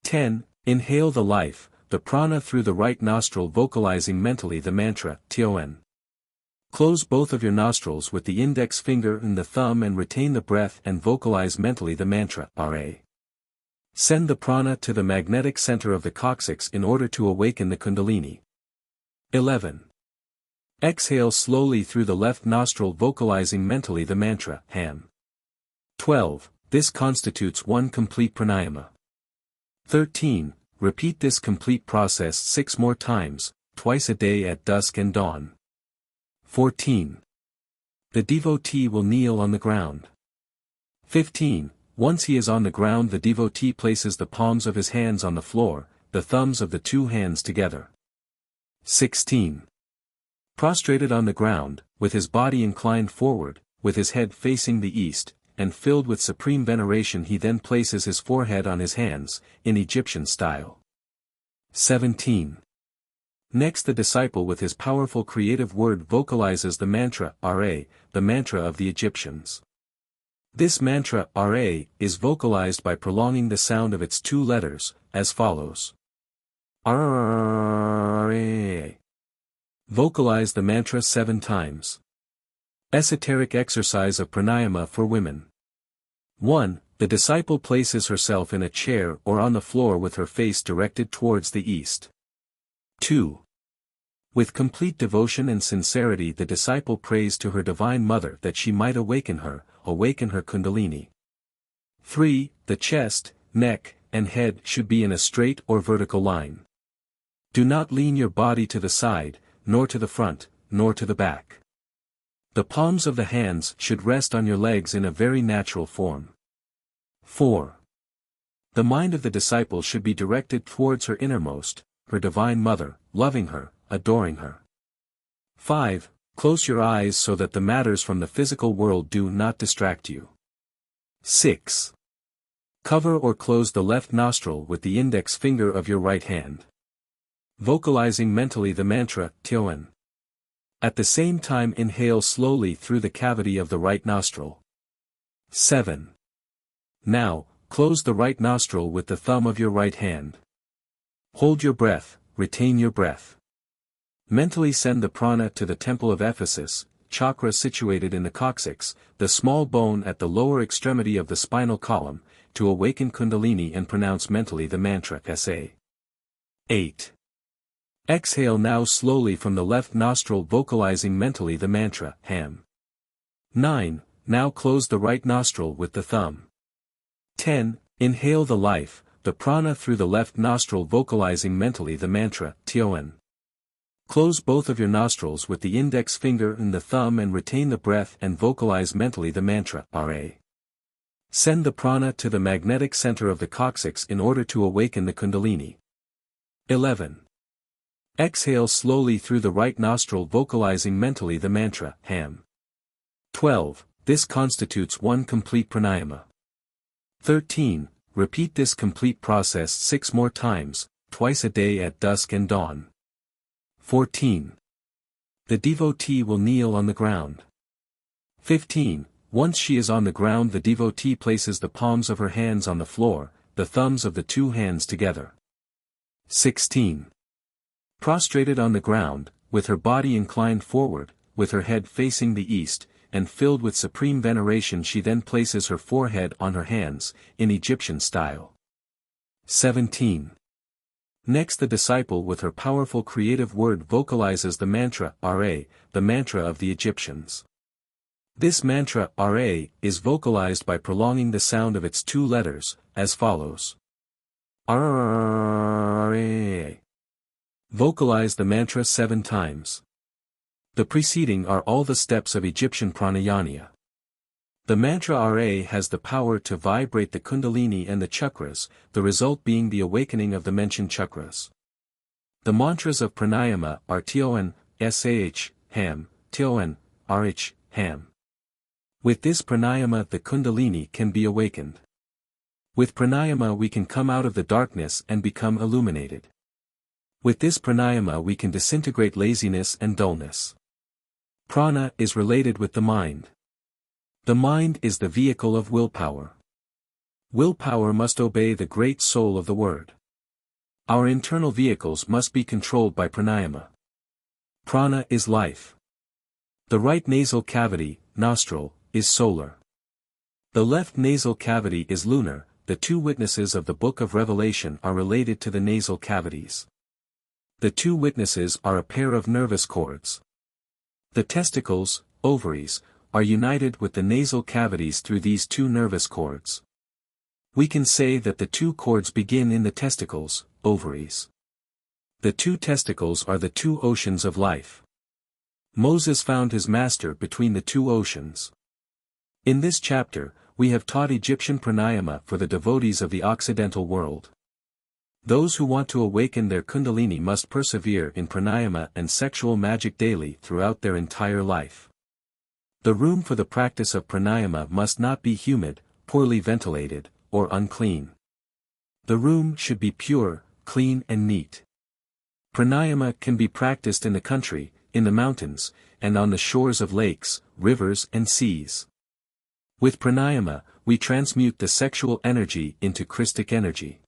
[SPEAKER 1] 10. Inhale the life, the prana through the right nostril, vocalizing mentally the mantra, Ton. Close both of your nostrils with the index finger and the thumb and retain the breath and vocalize mentally the mantra, Ra. Send the prana to the magnetic center of the coccyx in order to awaken the Kundalini. 11. Exhale slowly through the left nostril, vocalizing mentally the mantra, Ham. 12. This constitutes one complete pranayama. 13. Repeat this complete process 6 more times, twice a day at dusk and dawn. 14. The devotee will kneel on the ground. 15. Once he is on the ground, the devotee places the palms of his hands on the floor, the thumbs of the 2 hands together. 16. Prostrated on the ground, with his body inclined forward, with his head facing the east, and filled with supreme veneration, he then places his forehead on his hands, in Egyptian style. 17. Next, the disciple with his powerful creative word vocalizes the mantra, Ra, the mantra of the Egyptians. This mantra, Ra, is vocalized by prolonging the sound of its 2 letters, as follows. Ra. Vocalize the mantra 7 times. Esoteric exercise of pranayama for women. 1. The disciple places herself in a chair or on the floor with her face directed towards the east. 2. With complete devotion and sincerity, the disciple prays to her Divine Mother that she might awaken her Kundalini. 3. The chest, neck, and head should be in a straight or vertical line. Do not lean your body to the side, nor to the front, nor to the back. The palms of the hands should rest on your legs in a very natural form. 4. The mind of the disciple should be directed towards her innermost, her Divine Mother, loving her, adoring her. 5. Close your eyes so that the matters from the physical world do not distract you. 6. Cover or close the left nostril with the index finger of your right hand. Vocalizing mentally the mantra, Ton. At the same time, inhale slowly through the cavity of the right nostril. 7. Now, close the right nostril with the thumb of your right hand. Hold your breath, retain your breath. Mentally send the prana to the temple of Ephesus, chakra situated in the coccyx, the small bone at the lower extremity of the spinal column, to awaken Kundalini, and pronounce mentally the mantra, Sa. 8. Exhale now slowly from the left nostril, vocalizing mentally the mantra, Ham. 9. Now close the right nostril with the thumb. 10. Inhale the life, the prana through the left nostril, vocalizing mentally the mantra, Ton. Close both of your nostrils with the index finger and the thumb and retain the breath and vocalize mentally the mantra, Ra. Send the prana to the magnetic center of the coccyx in order to awaken the Kundalini. 11. Exhale slowly through the right nostril, vocalizing mentally the mantra, Ham. 12. This constitutes one complete pranayama. 13. Repeat this complete process 6 more times, twice a day at dusk and dawn. 14. The devotee will kneel on the ground. 15. Once she is on the ground, the devotee places the palms of her hands on the floor, the thumbs of the 2 hands together. 16. Prostrated on the ground, with her body inclined forward, with her head facing the east, and filled with supreme veneration, she then places her forehead on her hands, in Egyptian style. 17. Next, the disciple with her powerful creative word vocalizes the mantra, Ra, the mantra of the Egyptians. This mantra, Ra, is vocalized by prolonging the sound of its 2 letters, as follows. Ra. Vocalize the mantra 7 times. The preceding are all the steps of Egyptian pranayama. The mantra Ra has the power to vibrate the Kundalini and the chakras, the result being the awakening of the mentioned chakras. The mantras of pranayama are Ton, Sah, Ham, Ton, Rh, Ham. With this pranayama the Kundalini can be awakened. With pranayama we can come out of the darkness and become illuminated. With this pranayama we can disintegrate laziness and dullness. Prana is related with the mind. The mind is the vehicle of willpower. Willpower must obey the great soul of the word. Our internal vehicles must be controlled by pranayama. Prana is life. The right nasal cavity, nostril, is solar. The left nasal cavity is lunar. The two witnesses of the Book of Revelation are related to the nasal cavities. The two witnesses are a pair of nervous cords. The testicles, ovaries, are united with the nasal cavities through these two nervous cords. We can say that the two cords begin in the testicles, ovaries. The two testicles are the two oceans of life. Moses found his master between the two oceans. In this chapter, we have taught Egyptian pranayama for the devotees of the Occidental world. Those who want to awaken their Kundalini must persevere in pranayama and sexual magic daily throughout their entire life. The room for the practice of pranayama must not be humid, poorly ventilated, or unclean. The room should be pure, clean and neat. Pranayama can be practiced in the country, in the mountains, and on the shores of lakes, rivers and seas. With pranayama, we transmute the sexual energy into Christic energy.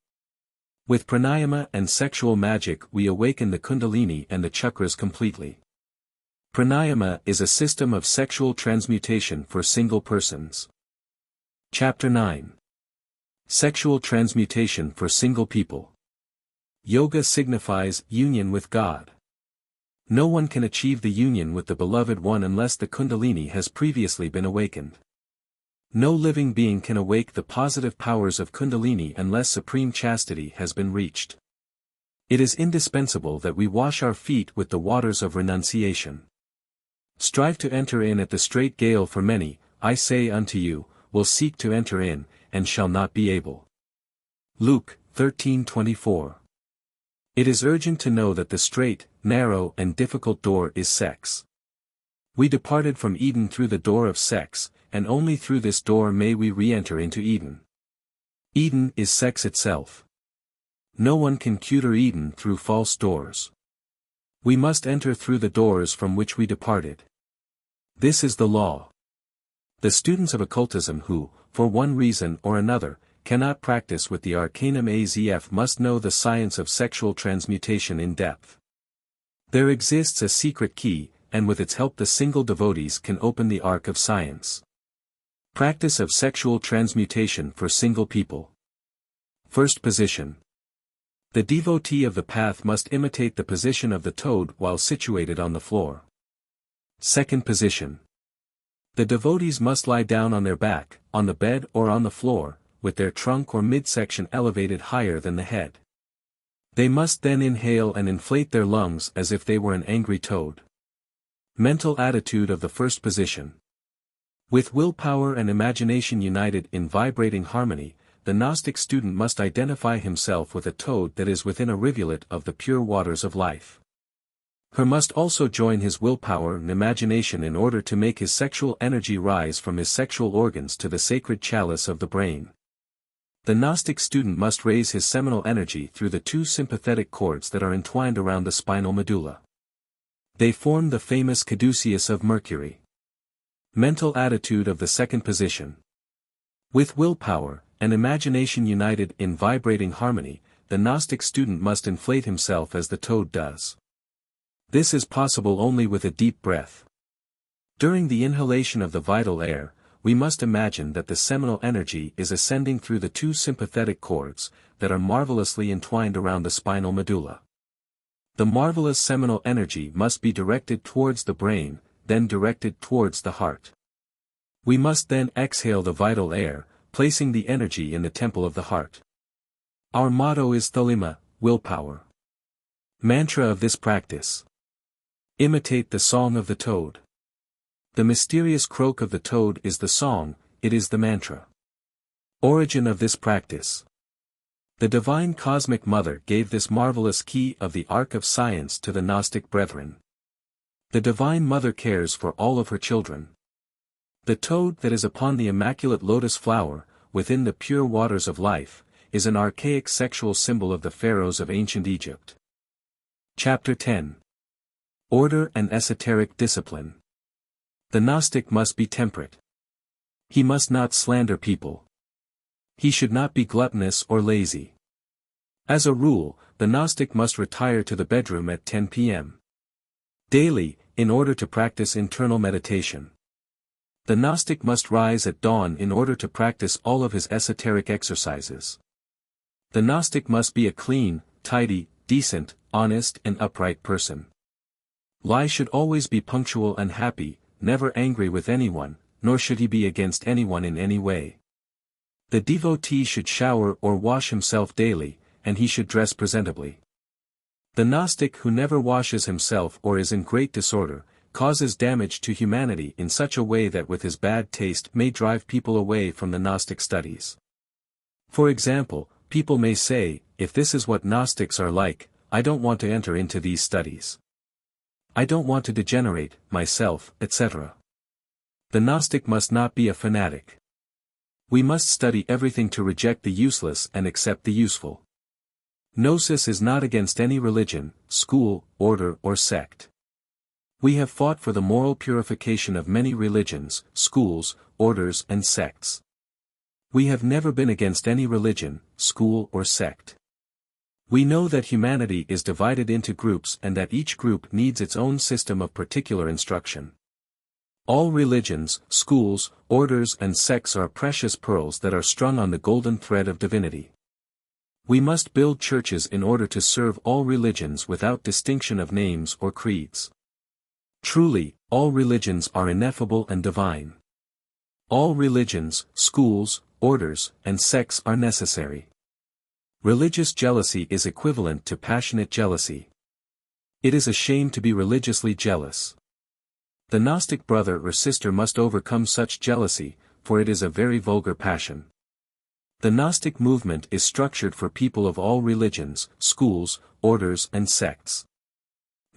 [SPEAKER 1] With pranayama and sexual magic we awaken the Kundalini and the chakras completely. Pranayama is a system of sexual transmutation for single persons. Chapter 9. Sexual transmutation for single people. Yoga signifies union with God. No one can achieve the union with the Beloved One unless the Kundalini has previously been awakened. No living being can awake the positive powers of Kundalini unless supreme chastity has been reached. It is indispensable that we wash our feet with the waters of renunciation. Strive to enter in at the straight gate, for many, I say unto you, will seek to enter in, and shall not be able. Luke 13:24. It is urgent to know that the straight, narrow and difficult door is sex. We departed from Eden through the door of sex, and only through this door may we re-enter into Eden. Eden is sex itself. No one can enter Eden through false doors. We must enter through the doors from which we departed. This is the law. The students of occultism who, for one reason or another, cannot practice with the Arcanum AZF must know the science of sexual transmutation in depth. There exists a secret key, and with its help the single devotees can open the ark of science. Practice of sexual transmutation for single people. First position. The devotee of the path must imitate the position of the toad while situated on the floor. Second position. The devotees must lie down on their back, on the bed or on the floor, with their trunk or midsection elevated higher than the head. They must then inhale and inflate their lungs as if they were an angry toad. Mental attitude of the first position. With willpower and imagination united in vibrating harmony, the Gnostic student must identify himself with a toad that is within a rivulet of the pure waters of life. He must also join his willpower and imagination in order to make his sexual energy rise from his sexual organs to the sacred chalice of the brain. The Gnostic student must raise his seminal energy through the two sympathetic cords that are entwined around the spinal medulla. They form the famous caduceus of Mercury. Mental attitude of the second position. With willpower and imagination united in vibrating harmony, the Gnostic student must inflate himself as the toad does. This is possible only with a deep breath. During the inhalation of the vital air, we must imagine that the seminal energy is ascending through the two sympathetic cords, that are marvelously entwined around the spinal medulla. The marvelous seminal energy must be directed towards the brain, then directed towards the heart. We must then exhale the vital air, placing the energy in the temple of the heart. Our motto is Thalima, willpower. Mantra of this practice. Imitate the song of the toad. The mysterious croak of the toad is the song, it is the mantra. Origin of this practice. The Divine Cosmic Mother gave this marvelous key of the Ark of Science to the Gnostic brethren. The Divine Mother cares for all of her children. The toad that is upon the immaculate lotus flower, within the pure waters of life, is an archaic sexual symbol of the pharaohs of ancient Egypt. Chapter 10. Order and Esoteric Discipline. The Gnostic must be temperate. He must not slander people. He should not be gluttonous or lazy. As a rule, the Gnostic must retire to the bedroom at 10 p.m. daily, in order to practice internal meditation. The Gnostic must rise at dawn in order to practice all of his esoteric exercises. The Gnostic must be a clean, tidy, decent, honest and upright person. He should always be punctual and happy, never angry with anyone, nor should he be against anyone in any way. The devotee should shower or wash himself daily, and he should dress presentably. The Gnostic who never washes himself or is in great disorder, causes damage to humanity in such a way that with his bad taste may drive people away from the Gnostic studies. For example, people may say, if this is what Gnostics are like, I don't want to enter into these studies. I don't want to degenerate, myself, etc. The Gnostic must not be a fanatic. We must study everything to reject the useless and accept the useful. Gnosis is not against any religion, school, order or sect. We have fought for the moral purification of many religions, schools, orders and sects. We have never been against any religion, school or sect. We know that humanity is divided into groups and that each group needs its own system of particular instruction. All religions, schools, orders and sects are precious pearls that are strung on the golden thread of divinity. We must build churches in order to serve all religions without distinction of names or creeds. Truly, all religions are ineffable and divine. All religions, schools, orders, and sects are necessary. Religious jealousy is equivalent to passionate jealousy. It is a shame to be religiously jealous. The Gnostic brother or sister must overcome such jealousy, for it is a very vulgar passion. The Gnostic movement is structured for people of all religions, schools, orders and sects.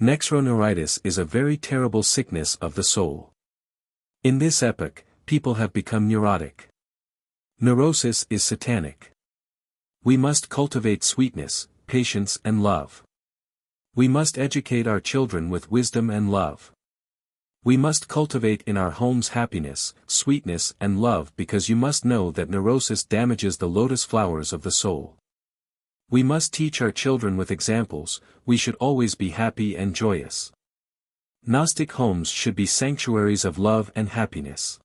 [SPEAKER 1] Nexroneuritis is a very terrible sickness of the soul. In this epoch, people have become neurotic. Neurosis is satanic. We must cultivate sweetness, patience and love. We must educate our children with wisdom and love. We must cultivate in our homes happiness, sweetness and love because you must know that neurosis damages the lotus flowers of the soul. We must teach our children with examples, we should always be happy and joyous. Gnostic homes should be sanctuaries of love and happiness.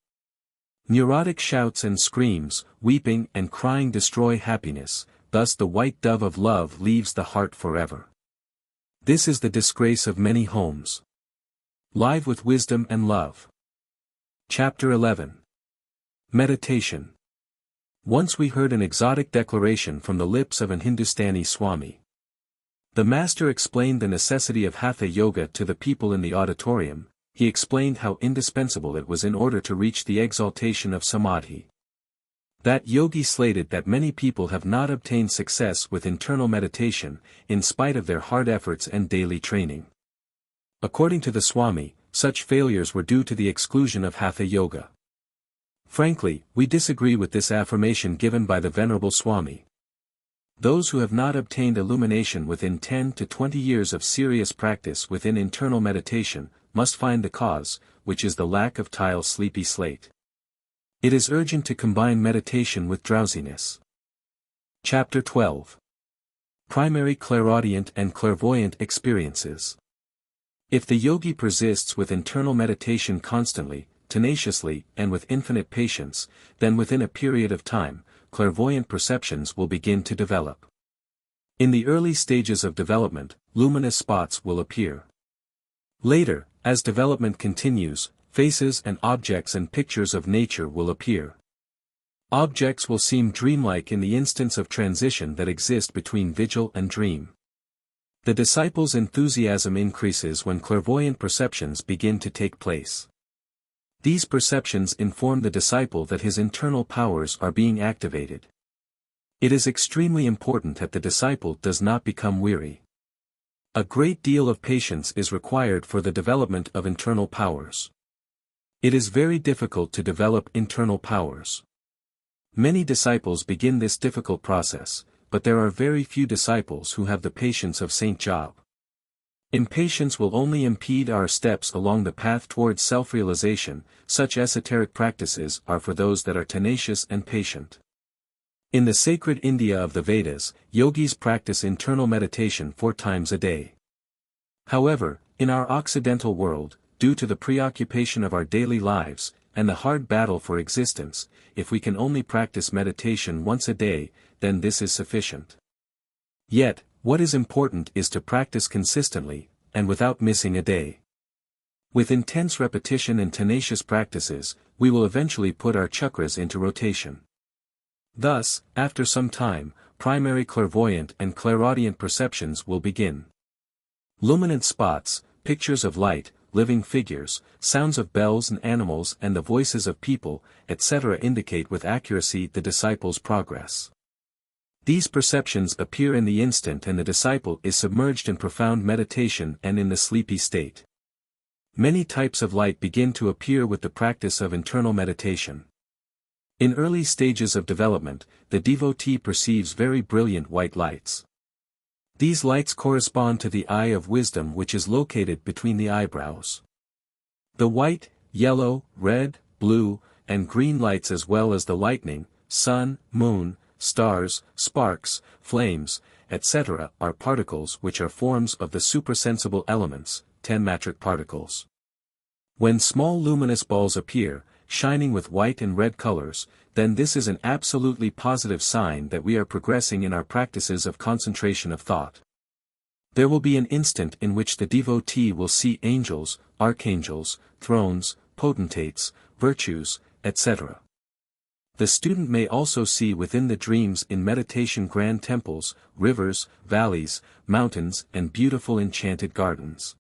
[SPEAKER 1] Neurotic shouts and screams, weeping and crying destroy happiness, thus the white dove of love leaves the heart forever. This is the disgrace of many homes. Live with wisdom and love. Chapter 11. Meditation. Once we heard an exotic declaration from the lips of an Hindustani Swami. The master explained the necessity of Hatha Yoga to the people in the auditorium. He explained how indispensable it was in order to reach the exaltation of Samadhi. That yogi slated that many people have not obtained success with internal meditation, in spite of their hard efforts and daily training. According to the Swami, such failures were due to the exclusion of Hatha Yoga. Frankly, we disagree with this affirmation given by the Venerable Swami. Those who have not obtained illumination within 10 to 20 years of serious practice within internal meditation, must find the cause, which is the lack of tile sleepy slate. It is urgent to combine meditation with drowsiness. Chapter 12. Primary Clairaudient and Clairvoyant Experiences. If the yogi persists with internal meditation constantly, tenaciously, and with infinite patience, then within a period of time, clairvoyant perceptions will begin to develop. In the early stages of development, luminous spots will appear. Later, as development continues, faces and objects and pictures of nature will appear. Objects will seem dreamlike in the instants of transition that exist between vigil and dream. The disciple's enthusiasm increases when clairvoyant perceptions begin to take place. These perceptions inform the disciple that his internal powers are being activated. It is extremely important that the disciple does not become weary. A great deal of patience is required for the development of internal powers. It is very difficult to develop internal powers. Many disciples begin this difficult process, but there are very few disciples who have the patience of Saint Job. Impatience will only impede our steps along the path towards self-realization. Such esoteric practices are for those that are tenacious and patient. In the sacred India of the Vedas, yogis practice internal meditation 4 times a day. However, in our Occidental world, due to the preoccupation of our daily lives, and the hard battle for existence, if we can only practice meditation once a day, then this is sufficient. Yet, what is important is to practice consistently, and without missing a day. With intense repetition and tenacious practices, we will eventually put our chakras into rotation. Thus, after some time, primary clairvoyant and clairaudient perceptions will begin. Luminant spots, pictures of light, living figures, sounds of bells and animals and the voices of people, etc. indicate with accuracy the disciple's progress. These perceptions appear in the instant and the disciple is submerged in profound meditation and in the sleepy state. Many types of light begin to appear with the practice of internal meditation. In early stages of development, the devotee perceives very brilliant white lights. These lights correspond to the eye of wisdom which is located between the eyebrows. The white, yellow, red, blue, and green lights as well as the lightning, sun, moon, stars, sparks, flames, etc. are particles which are forms of the suprasensible elements, 10 matric particles. When small luminous balls appear, shining with white and red colors, then this is an absolutely positive sign that we are progressing in our practices of concentration of thought. There will be an instant in which the devotee will see angels, archangels, thrones, potentates, virtues, etc. The student may also see within the dreams in meditation grand temples, rivers, valleys, mountains and beautiful enchanted gardens.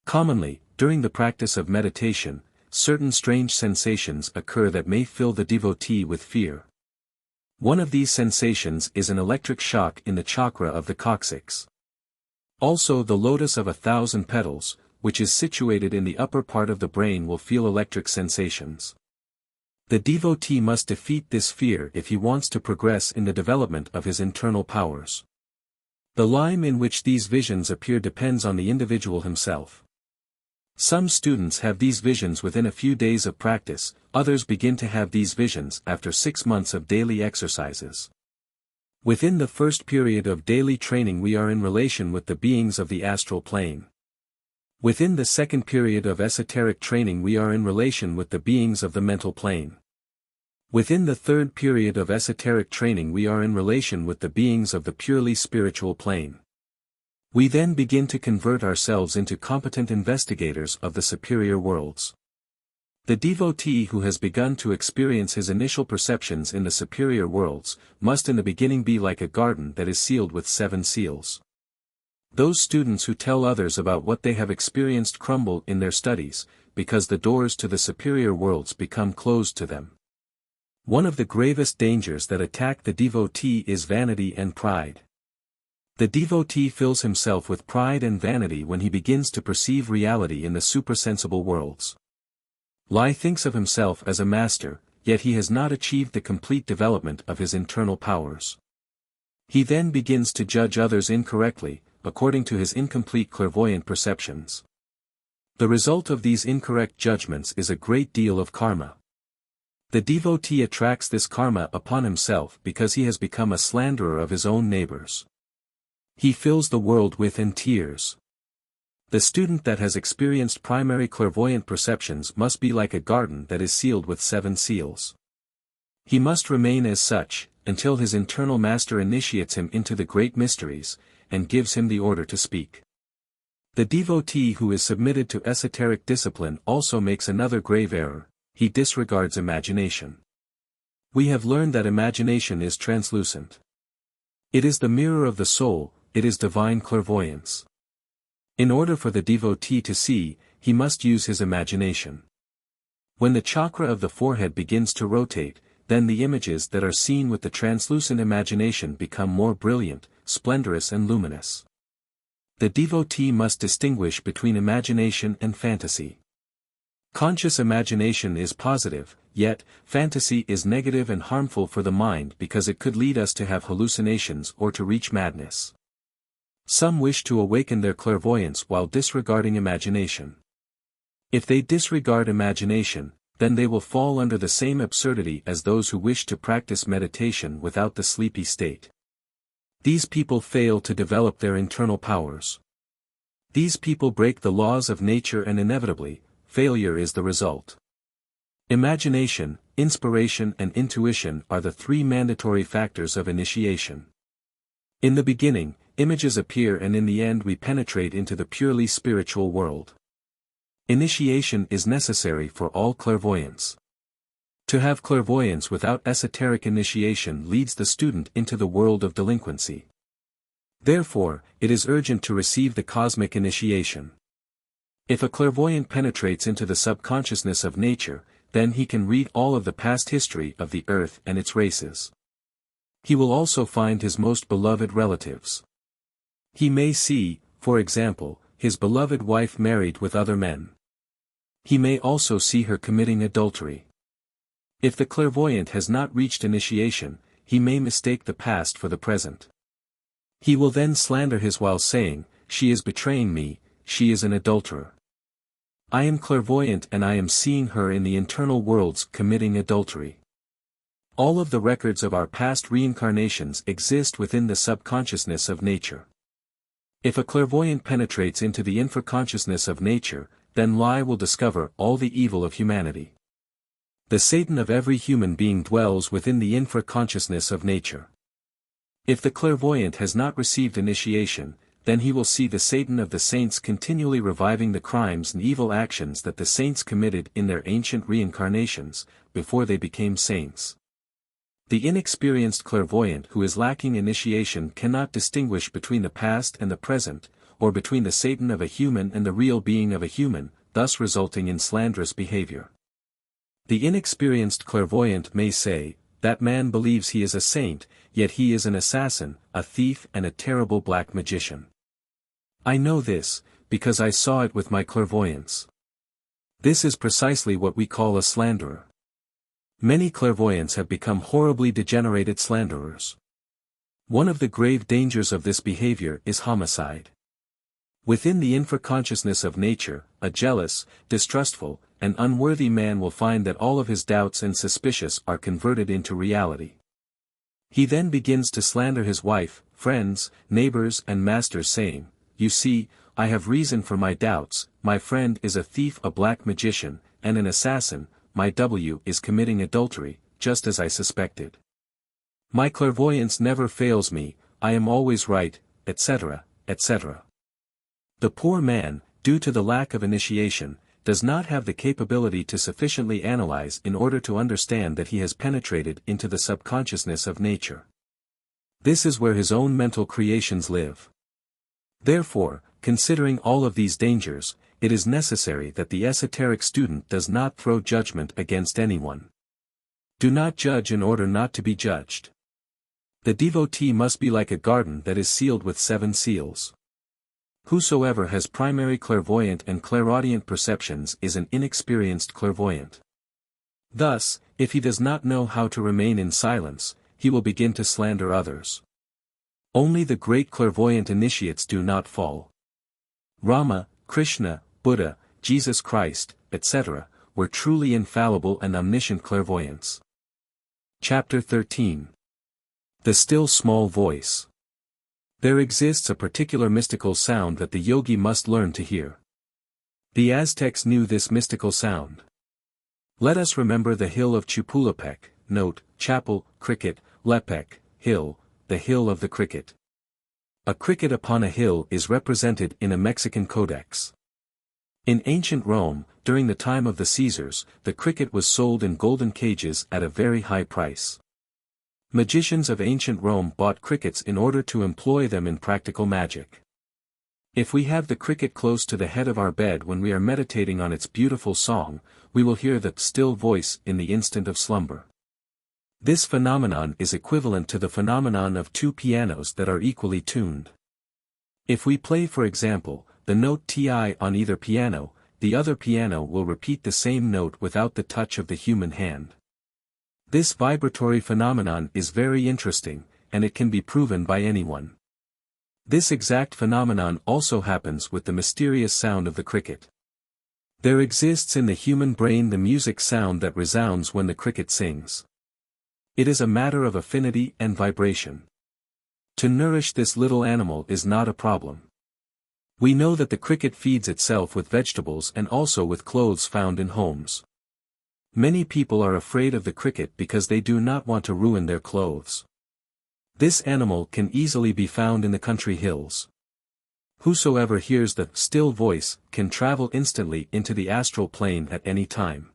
[SPEAKER 1] Commonly, during the practice of meditation, certain strange sensations occur that may fill the devotee with fear. One of these sensations is an electric shock in the chakra of the coccyx. Also the lotus of 1,000 petals, which is situated in the upper part of the brain will feel electric sensations. The devotee must defeat this fear if he wants to progress in the development of his internal powers. The line in which these visions appear depends on the individual himself. Some students have these visions within a few days of practice, others begin to have these visions after 6 months of daily exercises. Within the first period of daily training we are in relation with the beings of the astral plane. Within the second period of esoteric training we are in relation with the beings of the mental plane. Within the third period of esoteric training we are in relation with the beings of the purely spiritual plane. We then begin to convert ourselves into competent investigators of the superior worlds. The devotee who has begun to experience his initial perceptions in the superior worlds, must in the beginning be like a garden that is sealed with 7 seals. Those students who tell others about what they have experienced crumble in their studies, because the doors to the superior worlds become closed to them. One of the gravest dangers that attack the devotee is vanity and pride. The devotee fills himself with pride and vanity when he begins to perceive reality in the suprasensible worlds. Lai thinks of himself as a master, yet he has not achieved the complete development of his internal powers. He then begins to judge others incorrectly, according to his incomplete clairvoyant perceptions. The result of these incorrect judgments is a great deal of karma. The devotee attracts this karma upon himself because he has become a slanderer of his own neighbors. He fills the world with tears. The student that has experienced primary clairvoyant perceptions must be like a garden that is sealed with 7 seals. He must remain as such, until his internal master initiates him into the great mysteries, and gives him the order to speak. The devotee who is submitted to esoteric discipline also makes another grave error, he disregards imagination. We have learned that imagination is translucent. It is the mirror of the soul, it is divine clairvoyance. In order for the devotee to see, he must use his imagination. When the chakra of the forehead begins to rotate, then the images that are seen with the translucent imagination become more brilliant, splendorous and luminous. The devotee must distinguish between imagination and fantasy. Conscious imagination is positive, yet, fantasy is negative and harmful for the mind because it could lead us to have hallucinations or to reach madness. Some wish to awaken their clairvoyance while disregarding imagination. If they disregard imagination, then they will fall under the same absurdity as those who wish to practice meditation without the sleepy state. These people fail to develop their internal powers. These people break the laws of nature and inevitably, failure is the result. Imagination, inspiration and intuition are the three mandatory factors of initiation. In the beginning, images appear and in the end we penetrate into the purely spiritual world. Initiation is necessary for all clairvoyance. To have clairvoyance without esoteric initiation leads the student into the world of delinquency. Therefore, it is urgent to receive the cosmic initiation. If a clairvoyant penetrates into the subconsciousness of nature, then he can read all of the past history of the earth and its races. He will also find his most beloved relatives. He may see, for example, his beloved wife married with other men. He may also see her committing adultery. If the clairvoyant has not reached initiation, he may mistake the past for the present. He will then slander his while saying, "She is betraying me, she is an adulterer. I am clairvoyant and I am seeing her in the internal worlds committing adultery." All of the records of our past reincarnations exist within the subconsciousness of nature. If a clairvoyant penetrates into the infraconsciousness of nature, then lie will discover all the evil of humanity. The Satan of every human being dwells within the infraconsciousness of nature. If the clairvoyant has not received initiation, then he will see the Satan of the saints continually reviving the crimes and evil actions that the saints committed in their ancient reincarnations, before they became saints. The inexperienced clairvoyant who is lacking initiation cannot distinguish between the past and the present, or between the Satan of a human and the real being of a human, thus resulting in slanderous behavior. The inexperienced clairvoyant may say, "That man believes he is a saint, yet he is an assassin, a thief and a terrible black magician. I know this, because I saw it with my clairvoyance." This is precisely what we call a slanderer. Many clairvoyants have become horribly degenerated slanderers. One of the grave dangers of this behavior is homicide. Within the infraconsciousness of nature, a jealous, distrustful, and unworthy man will find that all of his doubts and suspicions are converted into reality. He then begins to slander his wife, friends, neighbors and masters saying, "You see, I have reason for my doubts, my friend is a thief, a black magician, and an assassin, my W is committing adultery, just as I suspected. My clairvoyance never fails me, I am always right, etc., etc." The poor man, due to the lack of initiation, does not have the capability to sufficiently analyze in order to understand that he has penetrated into the subconsciousness of nature. This is where his own mental creations live. Therefore, considering all of these dangers, it is necessary that the esoteric student does not throw judgment against anyone. Do not judge in order not to be judged. The devotee must be like a garden that is sealed with 7 seals. Whosoever has primary clairvoyant and clairaudient perceptions is an inexperienced clairvoyant. Thus, if he does not know how to remain in silence, he will begin to slander others. Only the great clairvoyant initiates do not fall. Rama, Krishna, Buddha, Jesus Christ, etc., were truly infallible and omniscient clairvoyants. Chapter 13. The Still Small Voice. There exists a particular mystical sound that the yogi must learn to hear. The Aztecs knew this mystical sound. Let us remember the hill of Chapultepec, note, chapel, cricket, lepec, hill, the hill of the cricket. A cricket upon a hill is represented in a Mexican codex. In ancient Rome, during the time of the Caesars, the cricket was sold in golden cages at a very high price. Magicians of ancient Rome bought crickets in order to employ them in practical magic. If we have the cricket close to the head of our bed when we are meditating on its beautiful song, we will hear the still voice in the instant of slumber. This phenomenon is equivalent to the phenomenon of 2 pianos that are equally tuned. If we play, for example, the note Ti on either piano, the other piano will repeat the same note without the touch of the human hand. This vibratory phenomenon is very interesting, and it can be proven by anyone. This exact phenomenon also happens with the mysterious sound of the cricket. There exists in the human brain the music sound that resounds when the cricket sings. It is a matter of affinity and vibration. To nourish this little animal is not a problem. We know that the cricket feeds itself with vegetables and also with clothes found in homes. Many people are afraid of the cricket because they do not want to ruin their clothes. This animal can easily be found in the country hills. Whosoever hears the still voice can travel instantly into the astral plane at any time.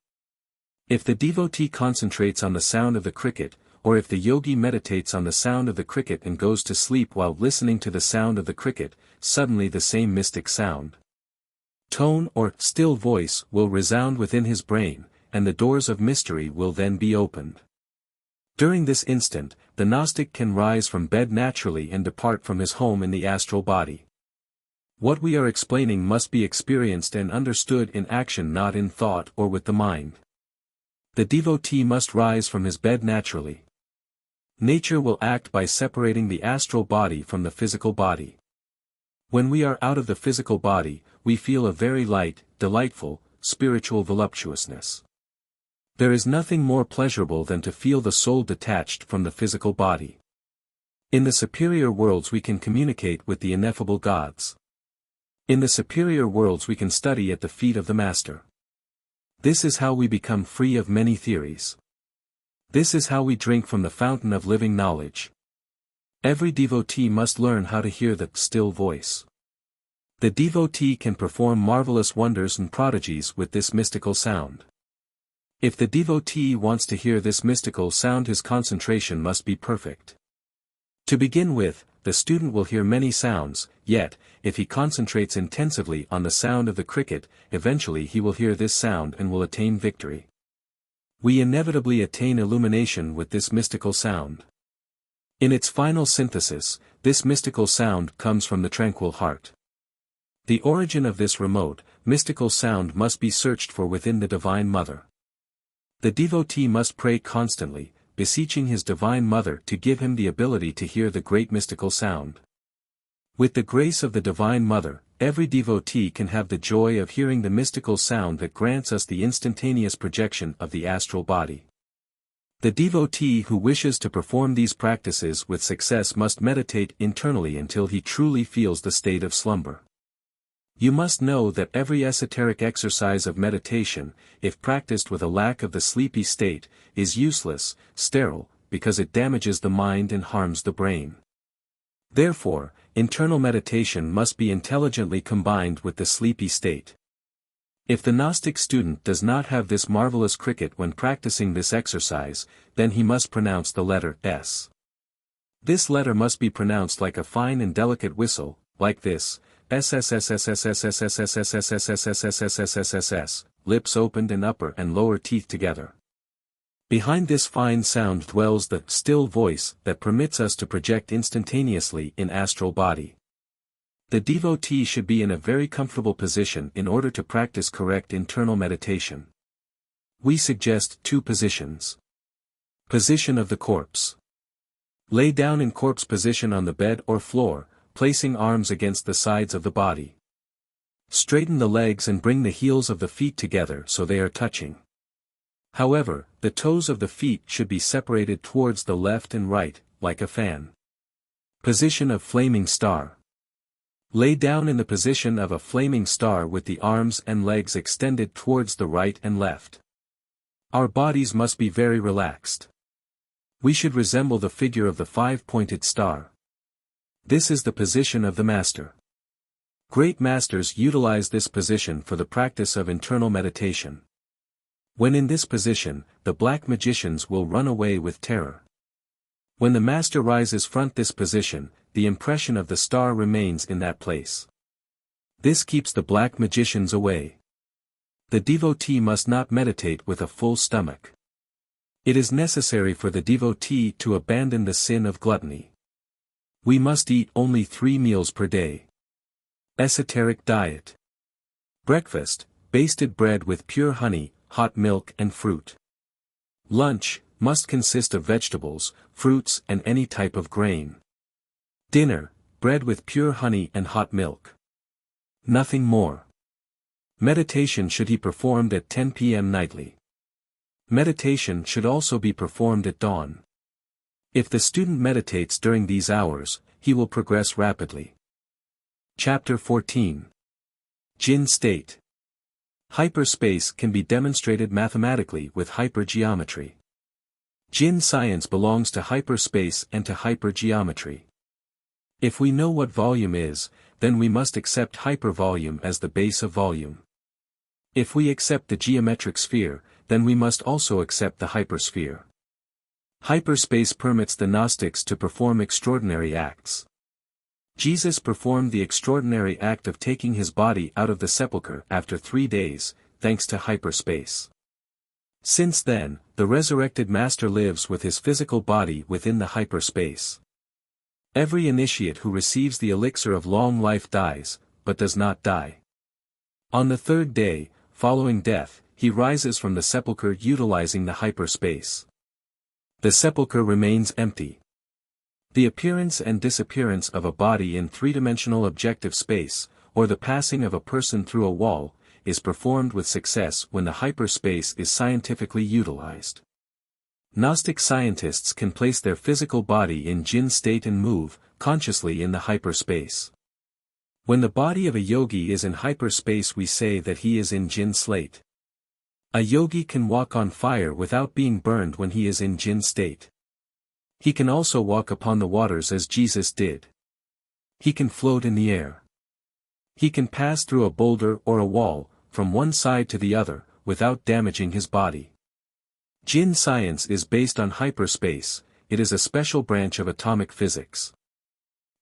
[SPEAKER 1] If the devotee concentrates on the sound of the cricket, or if the yogi meditates on the sound of the cricket and goes to sleep while listening to the sound of the cricket, suddenly the same mystic sound, tone or still voice will resound within his brain, and the doors of mystery will then be opened. During this instant, the Gnostic can rise from bed naturally and depart from his home in the astral body. What we are explaining must be experienced and understood in action, not in thought or with the mind. The devotee must rise from his bed naturally. Nature will act by separating the astral body from the physical body. When we are out of the physical body, we feel a very light, delightful, spiritual voluptuousness. There is nothing more pleasurable than to feel the soul detached from the physical body. In the superior worlds we can communicate with the ineffable gods. In the superior worlds we can study at the feet of the Master. This is how we become free of many theories. This is how we drink from the fountain of living knowledge. Every devotee must learn how to hear the still voice. The devotee can perform marvelous wonders and prodigies with this mystical sound. If the devotee wants to hear this mystical sound, his concentration must be perfect. To begin with, the student will hear many sounds, yet, if he concentrates intensively on the sound of the cricket, eventually he will hear this sound and will attain victory. We inevitably attain illumination with this mystical sound. In its final synthesis, this mystical sound comes from the tranquil heart. The origin of this remote, mystical sound must be searched for within the Divine Mother. The devotee must pray constantly, beseeching his Divine Mother to give him the ability to hear the great mystical sound. With the grace of the Divine Mother, every devotee can have the joy of hearing the mystical sound that grants us the instantaneous projection of the astral body. The devotee who wishes to perform these practices with success must meditate internally until he truly feels the state of slumber. You must know that every esoteric exercise of meditation, if practiced with a lack of the sleepy state, is useless, sterile, because it damages the mind and harms the brain. Therefore, internal meditation must be intelligently combined with the sleepy state. If the Gnostic student does not have this marvelous cricket when practicing this exercise, then he must pronounce the letter S. This letter must be pronounced like a fine and delicate whistle, like this. S, lips opened and upper and lower teeth together. Behind this fine sound dwells the still voice that permits us to project instantaneously in astral body. The devotee should be in a very comfortable position in order to practice correct internal meditation. We suggest 2 positions. Position of the corpse. Lay down in corpse position on the bed or floor, placing arms against the sides of the body. Straighten the legs and bring the heels of the feet together so they are touching. However, the toes of the feet should be separated towards the left and right, like a fan. Position of flaming star. Lay down in the position of a flaming star with the arms and legs extended towards the right and left. Our bodies must be very relaxed. We should resemble the figure of the 5-pointed star. This is the position of the Master. Great masters utilize this position for the practice of internal meditation. When in this position, the black magicians will run away with terror. When the Master rises front this position, the impression of the star remains in that place. This keeps the black magicians away. The devotee must not meditate with a full stomach. It is necessary for the devotee to abandon the sin of gluttony. We must eat only 3 meals per day. Esoteric diet. Breakfast, basted bread with pure honey, hot milk and fruit. Lunch, must consist of vegetables, fruits and any type of grain. Dinner, bread with pure honey and hot milk. Nothing more. Meditation should be performed at 10 p.m. nightly. Meditation should also be performed at dawn. If the student meditates during these hours, he will progress rapidly. Chapter 14. Jinn state. Hyperspace can be demonstrated mathematically with hypergeometry. Jinn science belongs to hyperspace and to hypergeometry. If we know what volume is, then we must accept hypervolume as the base of volume. If we accept the geometric sphere, then we must also accept the hypersphere. Hyperspace permits the Gnostics to perform extraordinary acts. Jesus performed the extraordinary act of taking his body out of the sepulchre after 3 days, thanks to hyperspace. Since then, the resurrected Master lives with his physical body within the hyperspace. Every initiate who receives the elixir of long life dies, but does not die. On the 3rd day, following death, he rises from the sepulchre utilizing the hyperspace. The sepulchre remains empty. The appearance and disappearance of a body in three-dimensional objective space, or the passing of a person through a wall, is performed with success when the hyperspace is scientifically utilized. Gnostic scientists can place their physical body in Jinn state and move, consciously in the hyperspace. When the body of a yogi is in hyperspace, we say that he is in Jinn slate. A yogi can walk on fire without being burned when he is in Jinn state. He can also walk upon the waters as Jesus did. He can float in the air. He can pass through a boulder or a wall, from one side to the other, without damaging his body. Jinn science is based on hyperspace. It is a special branch of atomic physics.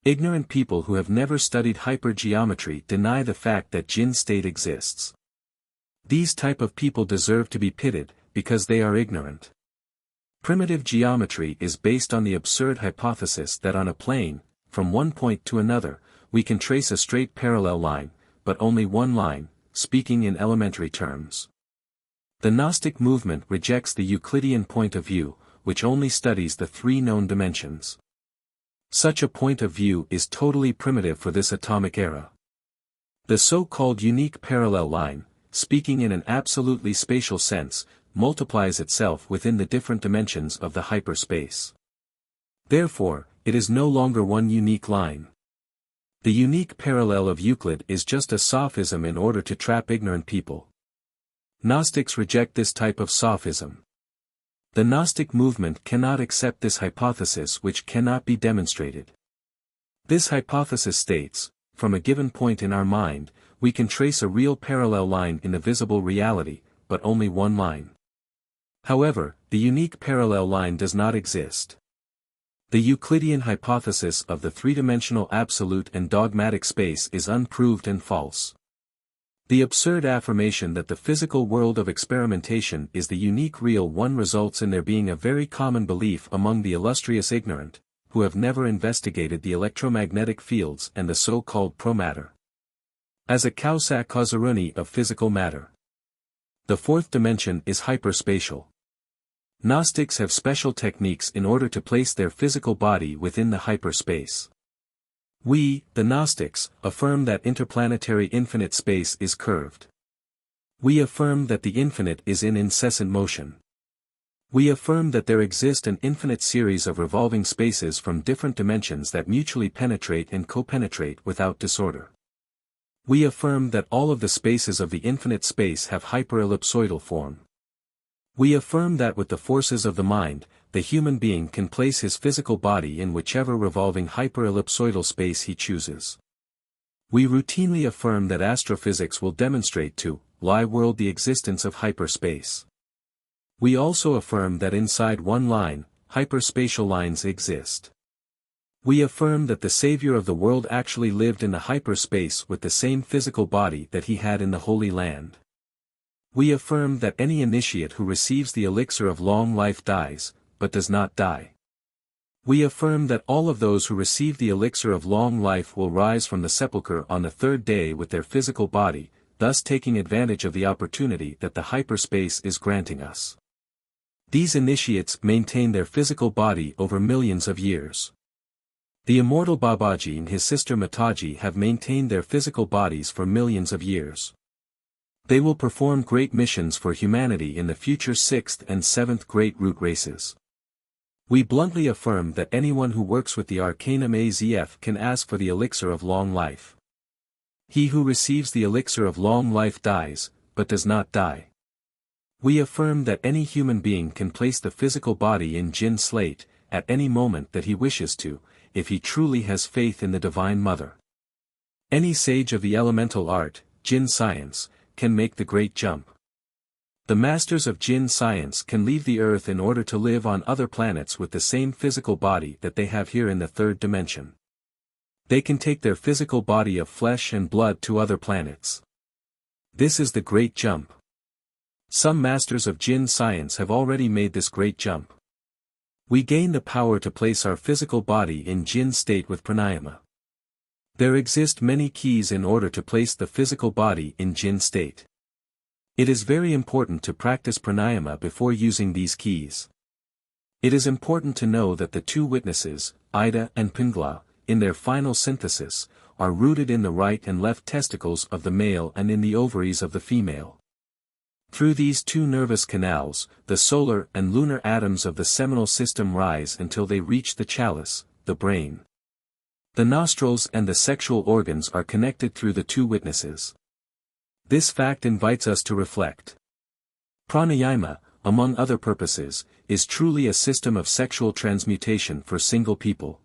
[SPEAKER 1] Ignorant people who have never studied hypergeometry deny the fact that Jinn state exists. These type of people deserve to be pitied, because they are ignorant. Primitive geometry is based on the absurd hypothesis that on a plane, from one point to another, we can trace a straight parallel line, but only one line, speaking in elementary terms. The Gnostic movement rejects the Euclidean point of view, which only studies the 3 known dimensions. Such a point of view is totally primitive for this atomic era. The so-called unique parallel line, speaking in an absolutely spatial sense, multiplies itself within the different dimensions of the hyperspace. Therefore, it is no longer one unique line. The unique parallel of Euclid is just a sophism in order to trap ignorant people. Gnostics reject this type of sophism. The Gnostic movement cannot accept this hypothesis, which cannot be demonstrated. This hypothesis states, from a given point in our mind, we can trace a real parallel line in the visible reality, but only one line. However, the unique parallel line does not exist. The Euclidean hypothesis of the three-dimensional absolute and dogmatic space is unproved and false. The absurd affirmation that the physical world of experimentation is the unique real one results in there being a very common belief among the illustrious ignorant, who have never investigated the electromagnetic fields and the so-called promatter. As a causa causaruni of physical matter. The 4th dimension is hyperspatial. Gnostics have special techniques in order to place their physical body within the hyperspace. We, the Gnostics, affirm that interplanetary infinite space is curved. We affirm that the infinite is in incessant motion. We affirm that there exist an infinite series of revolving spaces from different dimensions that mutually penetrate and co-penetrate without disorder. We affirm that all of the spaces of the infinite space have hyperellipsoidal form. We affirm that with the forces of the mind, the human being can place his physical body in whichever revolving hyperellipsoidal space he chooses. We routinely affirm that astrophysics will demonstrate to lie world the existence of hyperspace. We also affirm that inside one line, hyperspatial lines exist. We affirm that the Savior of the world actually lived in the hyperspace with the same physical body that he had in the Holy Land. We affirm that any initiate who receives the elixir of long life dies, but does not die. We affirm that all of those who receive the elixir of long life will rise from the sepulchre on the 3rd day with their physical body, thus taking advantage of the opportunity that the hyperspace is granting us. These initiates maintain their physical body over millions of years. The immortal Babaji and his sister Mataji have maintained their physical bodies for millions of years. They will perform great missions for humanity in the future 6th and 7th great root races. We bluntly affirm that anyone who works with the Arcanum AZF can ask for the elixir of long life. He who receives the elixir of long life dies, but does not die. We affirm that any human being can place the physical body in Jinn slate, at any moment that he wishes to, if he truly has faith in the Divine Mother. Any sage of the elemental art, Jinn science, can make the great jump. The masters of Jinn science can leave the earth in order to live on other planets with the same physical body that they have here in the third dimension. They can take their physical body of flesh and blood to other planets. This is the great jump. Some masters of Jinn science have already made this great jump. We gain the power to place our physical body in Jinn state with Pranayama. There exist many keys in order to place the physical body in Jinn state. It is very important to practice Pranayama before using these keys. It is important to know that the two witnesses, Ida and Pingla, in their final synthesis, are rooted in the right and left testicles of the male and in the ovaries of the female. Through these two nervous canals, the solar and lunar atoms of the seminal system rise until they reach the chalice, the brain. The nostrils and the sexual organs are connected through the two witnesses. This fact invites us to reflect. Pranayama, among other purposes, is truly a system of sexual transmutation for single people.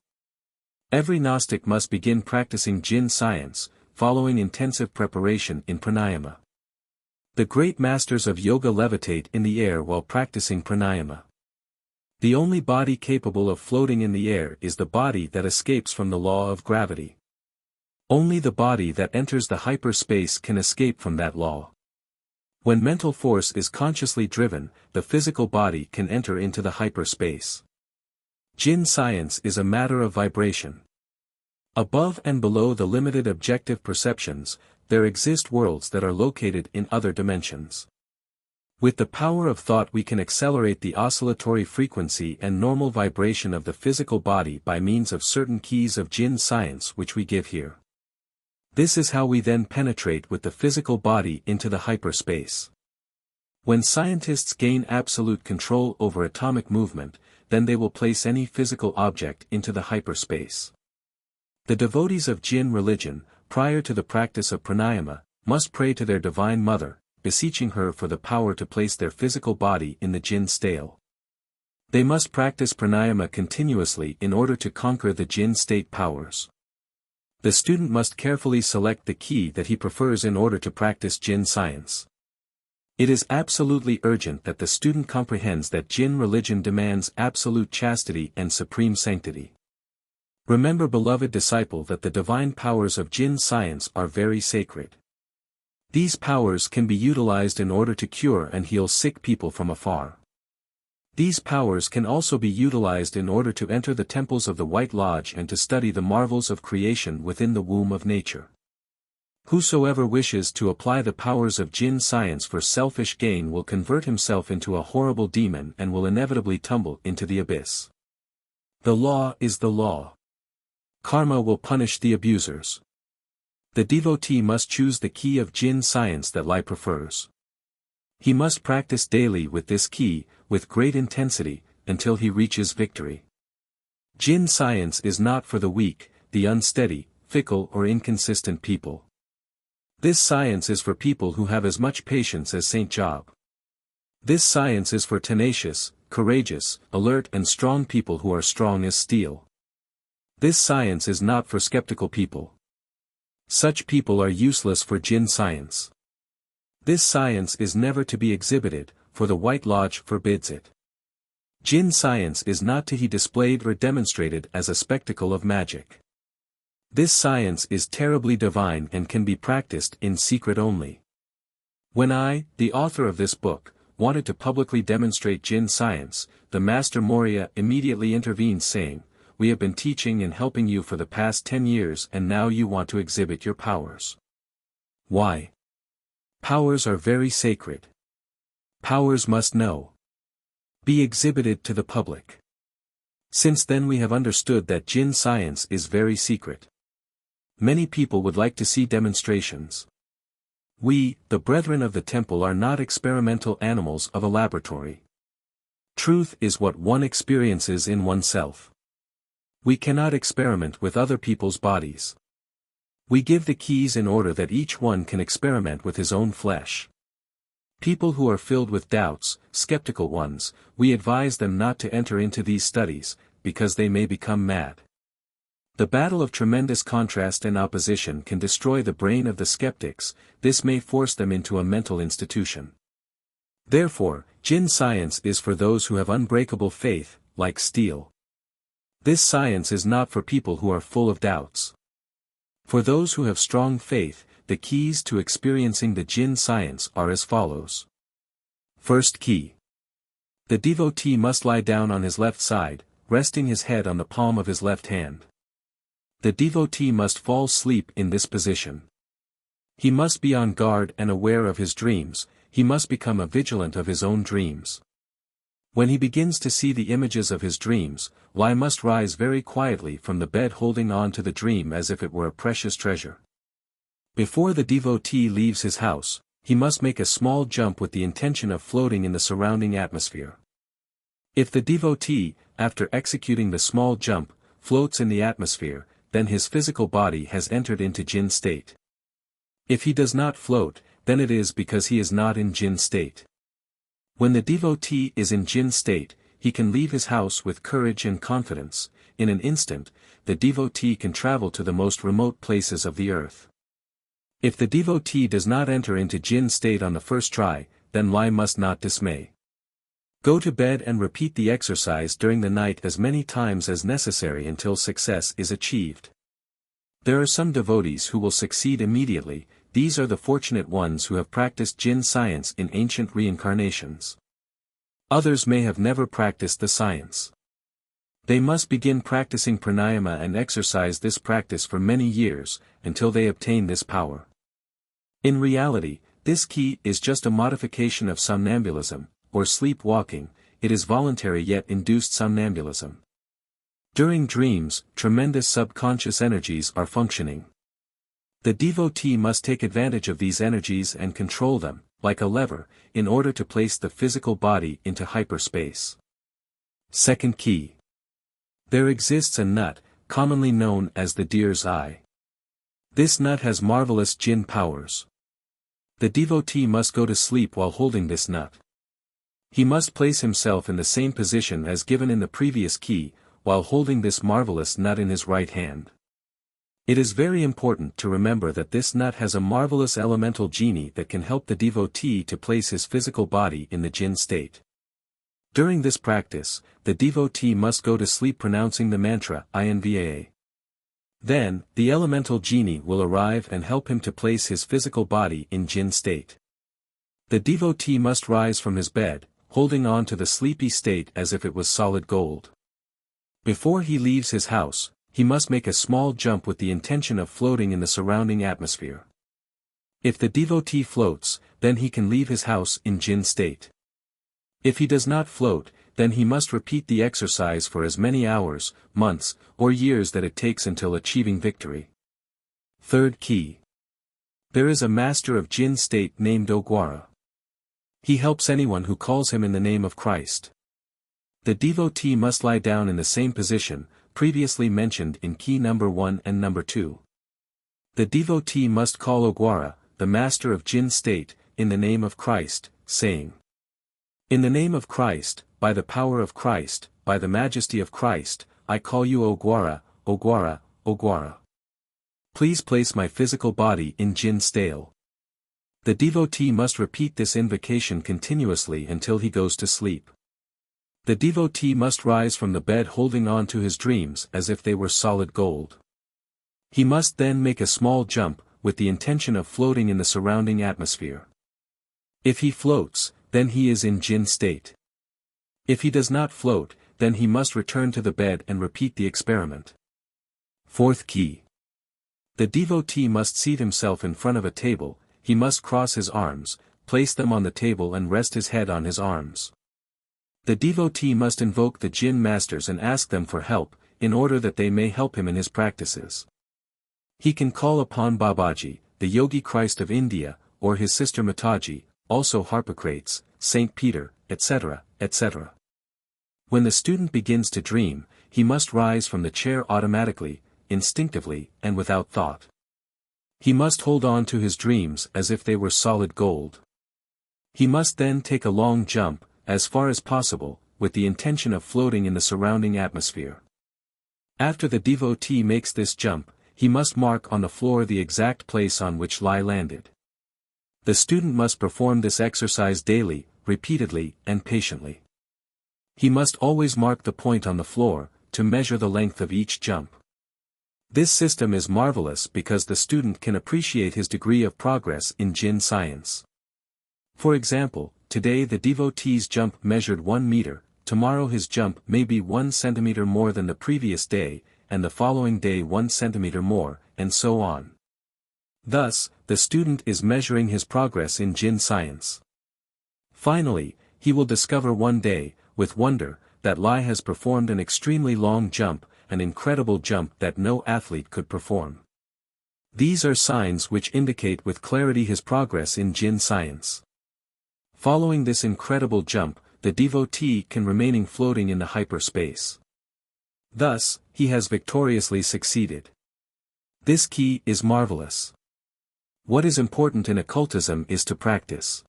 [SPEAKER 1] Every Gnostic must begin practicing Jinn science, following intensive preparation in Pranayama. The great masters of yoga levitate in the air while practicing Pranayama. The only body capable of floating in the air is the body that escapes from the law of gravity. Only the body that enters the hyperspace can escape from that law. When mental force is consciously driven, the physical body can enter into the hyperspace. Jinn science is a matter of vibration. Above and below the limited objective perceptions, there exist worlds that are located in other dimensions. With the power of thought we can accelerate the oscillatory frequency and normal vibration of the physical body by means of certain keys of Jinn science which we give here. This is how we then penetrate with the physical body into the hyperspace. When scientists gain absolute control over atomic movement, then they will place any physical object into the hyperspace. The devotees of Jinn religion, prior to the practice of pranayama, must pray to their Divine Mother, beseeching her for the power to place their physical body in the Jinn stale. They must practice pranayama continuously in order to conquer the Jinn state powers. The student must carefully select the key that he prefers in order to practice Jinn science. It is absolutely urgent that the student comprehends that Jinn religion demands absolute chastity and supreme sanctity. Remember, beloved disciple, that the divine powers of Jinn science are very sacred. These powers can be utilized in order to cure and heal sick people from afar. These powers can also be utilized in order to enter the temples of the White Lodge and to study the marvels of creation within the womb of nature. Whosoever wishes to apply the powers of Jinn science for selfish gain will convert himself into a horrible demon and will inevitably tumble into the abyss. The law is the law. Karma will punish the abusers. The devotee must choose the key of Jinn science that Lai prefers. He must practice daily with this key, with great intensity, until he reaches victory. Jinn science is not for the weak, the unsteady, fickle or inconsistent people. This science is for people who have as much patience as Saint Job. This science is for tenacious, courageous, alert and strong people who are strong as steel. This science is not for skeptical people. Such people are useless for Jinn science. This science is never to be exhibited, for the White Lodge forbids it. Jinn science is not to be displayed or demonstrated as a spectacle of magic. This science is terribly divine and can be practiced in secret only. When I, the author of this book, wanted to publicly demonstrate Jinn science, the Master Moria immediately intervened saying, "We have been teaching and helping you for the past 10 years and now you want to exhibit your powers. Why? Powers are very sacred. Powers must be exhibited to the public. Since then we have understood that Jinn science is very secret. Many people would like to see demonstrations. We, the brethren of the temple, are not experimental animals of a laboratory. Truth is what one experiences in oneself. We cannot experiment with other people's bodies. We give the keys in order that each one can experiment with his own flesh. People who are filled with doubts, skeptical ones, we advise them not to enter into these studies, because they may become mad. The battle of tremendous contrast and opposition can destroy the brain of the skeptics. This may force them into a mental institution. Therefore, Jinn science is for those who have unbreakable faith, like steel. This science is not for people who are full of doubts. For those who have strong faith, the keys to experiencing the Jinn science are as follows. First key. The devotee must lie down on his left side, resting his head on the palm of his left hand. The devotee must fall asleep in this position. He must be on guard and aware of his dreams. He must become vigilant of his own dreams. When he begins to see the images of his dreams, he must rise very quietly from the bed, holding on to the dream as if it were a precious treasure. Before the devotee leaves his house, he must make a small jump with the intention of floating in the surrounding atmosphere. If the devotee, after executing the small jump, floats in the atmosphere, then his physical body has entered into Jinn state. If he does not float, then it is because he is not in Jinn state. When the devotee is in Jinn state, he can leave his house with courage and confidence. In an instant, the devotee can travel to the most remote places of the earth. If the devotee does not enter into Jinn state on the first try, then he must not dismay. Go to bed and repeat the exercise during the night as many times as necessary until success is achieved. There are some devotees who will succeed immediately. These are the fortunate ones who have practiced Jinn science in ancient reincarnations. Others may have never practiced the science. They must begin practicing pranayama and exercise this practice for many years, until they obtain this power. In reality, this key is just a modification of somnambulism, or sleepwalking. It is voluntary yet induced somnambulism. During dreams, tremendous subconscious energies are functioning. The devotee must take advantage of these energies and control them, like a lever, in order to place the physical body into hyperspace. Second key. There exists a nut, commonly known as the deer's eye. This nut has marvelous Jinn powers. The devotee must go to sleep while holding this nut. He must place himself in the same position as given in the previous key, while holding this marvelous nut in his right hand. It is very important to remember that this nut has a marvelous elemental genie that can help the devotee to place his physical body in the Jinn state. During this practice, the devotee must go to sleep pronouncing the mantra Inva. Then, the elemental genie will arrive and help him to place his physical body in Jinn state. The devotee must rise from his bed, holding on to the sleepy state as if it was solid gold. Before he leaves his house, he must make a small jump with the intention of floating in the surrounding atmosphere. If the devotee floats, then he can leave his house in Jinn state. If he does not float, then he must repeat the exercise for as many hours, months, or years that it takes until achieving victory. Third key. There is a master of Jinn state named Urdhvarata. He helps anyone who calls him in the name of Christ. The devotee must lie down in the same position, previously mentioned in key number 1 and number 2. The devotee must call Urdhvarata, the master of Jinn state, in the name of Christ, saying, "In the name of Christ, by the power of Christ, by the majesty of Christ, I call you Urdhvarata, Urdhvarata, Urdhvarata. Please place my physical body in Jinn state." The devotee must repeat this invocation continuously until he goes to sleep. The devotee must rise from the bed holding on to his dreams as if they were solid gold. He must then make a small jump, with the intention of floating in the surrounding atmosphere. If he floats, then he is in Jinn state. If he does not float, then he must return to the bed and repeat the experiment. Fourth key. The devotee must seat himself in front of a table. He must cross his arms, place them on the table and rest his head on his arms. The devotee must invoke the Jinn masters and ask them for help, in order that they may help him in his practices. He can call upon Babaji, the Yogi Christ of India, or his sister Mataji, also Harpocrates, Saint Peter, etc., etc. When the student begins to dream, he must rise from the chair automatically, instinctively, and without thought. He must hold on to his dreams as if they were solid gold. He must then take a long jump, as far as possible, with the intention of floating in the surrounding atmosphere. After the devotee makes this jump, he must mark on the floor the exact place on which Lai landed. The student must perform this exercise daily, repeatedly, and patiently. He must always mark the point on the floor, to measure the length of each jump. This system is marvelous because the student can appreciate his degree of progress in Jinn science. For example, today the devotee's jump measured 1 meter, tomorrow his jump may be 1 centimeter more than the previous day, and the following day 1 centimeter more, and so on. Thus, the student is measuring his progress in Jinn science. Finally, he will discover one day, with wonder, that Lai has performed an extremely long jump, an incredible jump that no athlete could perform. These are signs which indicate with clarity his progress in Jinn science. Following this incredible jump, the devotee can remaining floating in the hyperspace. Thus, he has victoriously succeeded. This key is marvelous. What is important in occultism is to practice.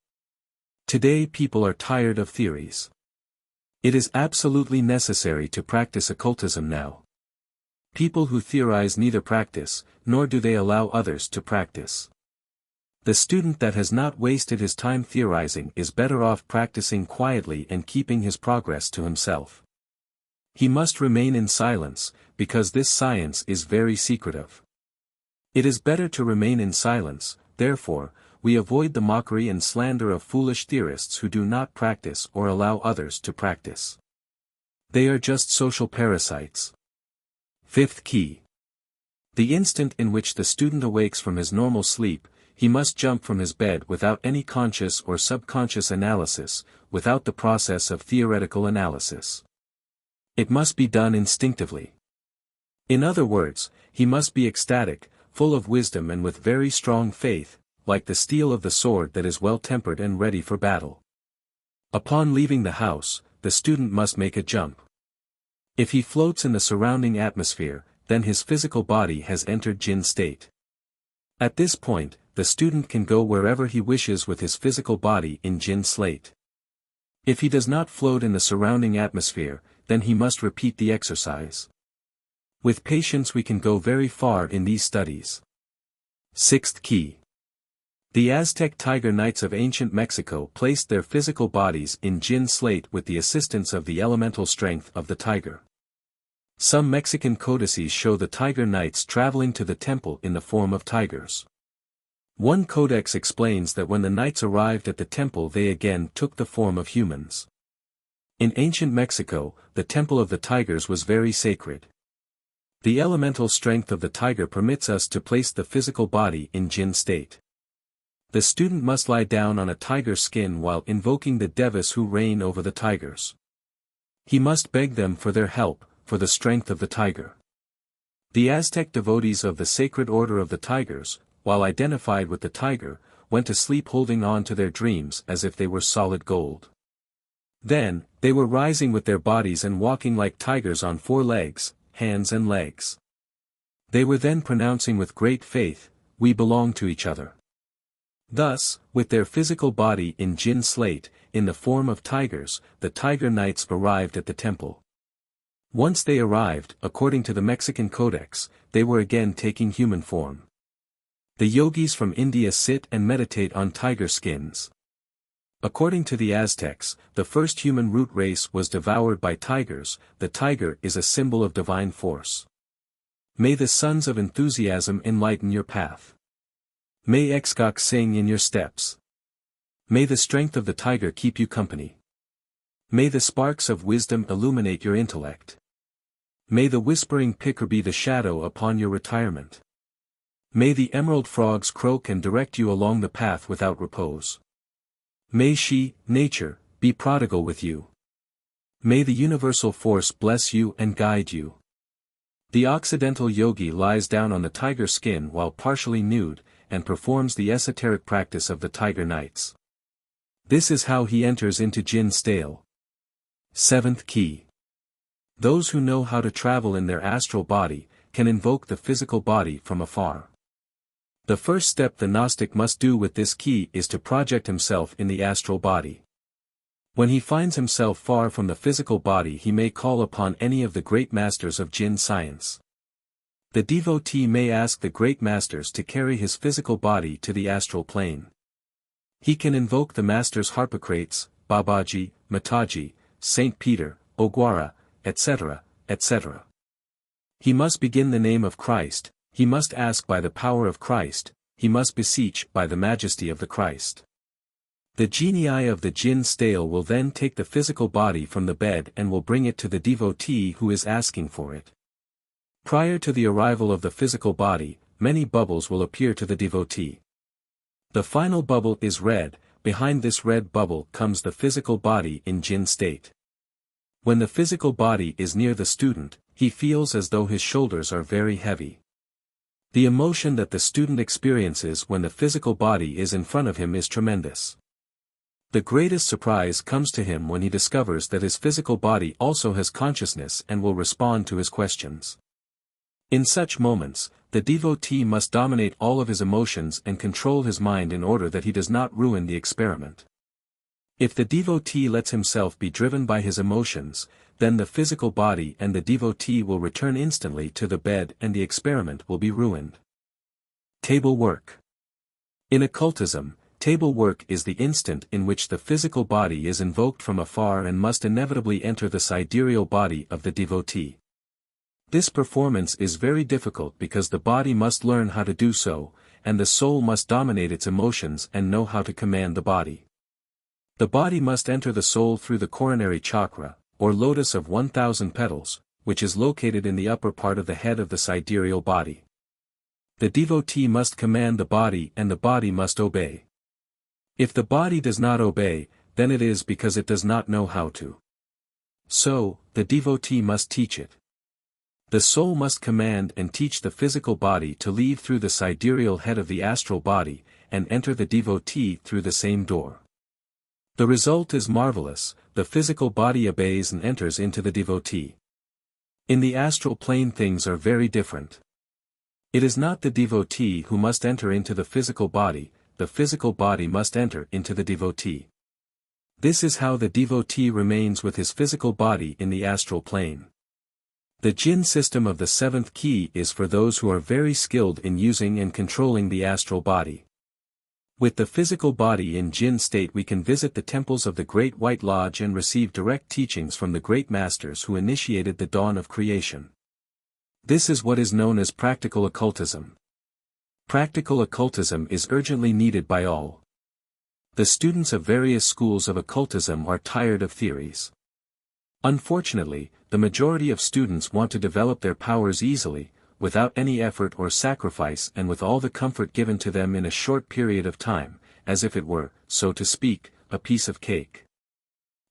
[SPEAKER 1] Today people are tired of theories. It is absolutely necessary to practice occultism now. People who theorize neither practice, nor do they allow others to practice. The student that has not wasted his time theorizing is better off practicing quietly and keeping his progress to himself. He must remain in silence, because this science is very secretive. It is better to remain in silence, therefore, we avoid the mockery and slander of foolish theorists who do not practice or allow others to practice. They are just social parasites. Fifth key. The instant in which the student awakes from his normal sleep, he must jump from his bed without any conscious or subconscious analysis, without the process of theoretical analysis. It must be done instinctively. In other words, he must be ecstatic, full of wisdom and with very strong faith, like the steel of the sword that is well tempered and ready for battle. Upon leaving the house, the student must make a jump. If he floats in the surrounding atmosphere, then his physical body has entered Jinn state. At this point, the student can go wherever he wishes with his physical body in Jinn slate. If he does not float in the surrounding atmosphere, then he must repeat the exercise. With patience we can go very far in these studies. Sixth key. The Aztec Tiger Knights of ancient Mexico placed their physical bodies in Jinn slate with the assistance of the elemental strength of the tiger. Some Mexican codices show the Tiger Knights traveling to the temple in the form of tigers. One codex explains that when the knights arrived at the temple they again took the form of humans. In ancient Mexico, the temple of the tigers was very sacred. The elemental strength of the tiger permits us to place the physical body in Jinn state. The student must lie down on a tiger skin while invoking the devas who reign over the tigers. He must beg them for their help, for the strength of the tiger. The Aztec devotees of the sacred order of the tigers, while identified with the tiger, went to sleep holding on to their dreams as if they were solid gold. Then, they were rising with their bodies and walking like tigers on 4 legs, hands and legs. They were then pronouncing with great faith, "We belong to each other." Thus, with their physical body in Jinn slate, in the form of tigers, the Tiger Knights arrived at the temple. Once they arrived, according to the Mexican Codex, they were again taking human form. The yogis from India sit and meditate on tiger skins. According to the Aztecs, the first human root race was devoured by tigers. The tiger is a symbol of divine force. May the sons of enthusiasm enlighten your path. May Excock sing in your steps. May the strength of the tiger keep you company. May the sparks of wisdom illuminate your intellect. May the whispering picker be the shadow upon your retirement. May the emerald frogs croak and direct you along the path without repose. May she, nature, be prodigal with you. May the universal force bless you and guide you. The Occidental yogi lies down on the tiger skin while partially nude, and performs the esoteric practice of the Tiger Nights. This is how he enters into Jinn stale. Seventh key. Those who know how to travel in their astral body, can invoke the physical body from afar. The first step the Gnostic must do with this key is to project himself in the astral body. When he finds himself far from the physical body, he may call upon any of the great masters of Jinn science. The devotee may ask the great masters to carry his physical body to the astral plane. He can invoke the masters Harpocrates, Babaji, Mataji, Saint Peter, Urdhvarata, etc., etc. He must begin the name of Christ, he must ask by the power of Christ, he must beseech by the majesty of the Christ. The genii of the Jinn stale will then take the physical body from the bed and will bring it to the devotee who is asking for it. Prior to the arrival of the physical body, many bubbles will appear to the devotee. The final bubble is red, behind this red bubble comes the physical body in Jinn state. When the physical body is near the student, he feels as though his shoulders are very heavy. The emotion that the student experiences when the physical body is in front of him is tremendous. The greatest surprise comes to him when he discovers that his physical body also has consciousness and will respond to his questions. In such moments, the devotee must dominate all of his emotions and control his mind in order that he does not ruin the experiment. If the devotee lets himself be driven by his emotions, then the physical body and the devotee will return instantly to the bed and the experiment will be ruined. Table work. In occultism, table work is the instant in which the physical body is invoked from afar and must inevitably enter the sidereal body of the devotee. This performance is very difficult because the body must learn how to do so, and the soul must dominate its emotions and know how to command the body. The body must enter the soul through the coronary chakra, or lotus of 1,000 petals, which is located in the upper part of the head of the sidereal body. The devotee must command the body and the body must obey. If the body does not obey, then it is because it does not know how to. So, the devotee must teach it. The soul must command and teach the physical body to leave through the sidereal head of the astral body, and enter the devotee through the same door. The result is marvelous, the physical body obeys and enters into the devotee. In the astral plane things are very different. It is not the devotee who must enter into the physical body must enter into the devotee. This is how the devotee remains with his physical body in the astral plane. The Jinn system of the seventh key is for those who are very skilled in using and controlling the astral body. With the physical body in Jinn state we can visit the temples of the Great White Lodge and receive direct teachings from the great masters who initiated the dawn of creation. This is what is known as practical occultism. Practical occultism is urgently needed by all. The students of various schools of occultism are tired of theories. Unfortunately, the majority of students want to develop their powers easily, without any effort or sacrifice and with all the comfort given to them in a short period of time, as if it were, so to speak, a piece of cake.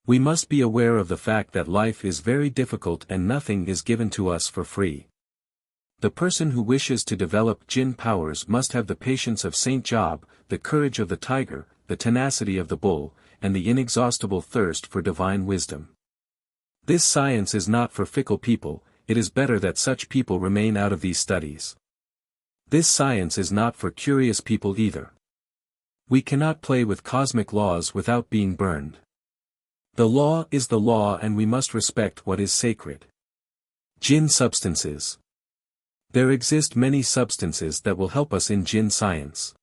[SPEAKER 1] We must be aware of the fact that life is very difficult and nothing is given to us for free. The person who wishes to develop Jinn powers must have the patience of Saint Job, the courage of the tiger, the tenacity of the bull, and the inexhaustible thirst for divine wisdom. This science is not for fickle people. It is better that such people remain out of these studies. This science is not for curious people either. We cannot play with cosmic laws without being burned. The law is the law and we must respect what is sacred. Jinn substances. There exist many substances that will help us in Jinn science.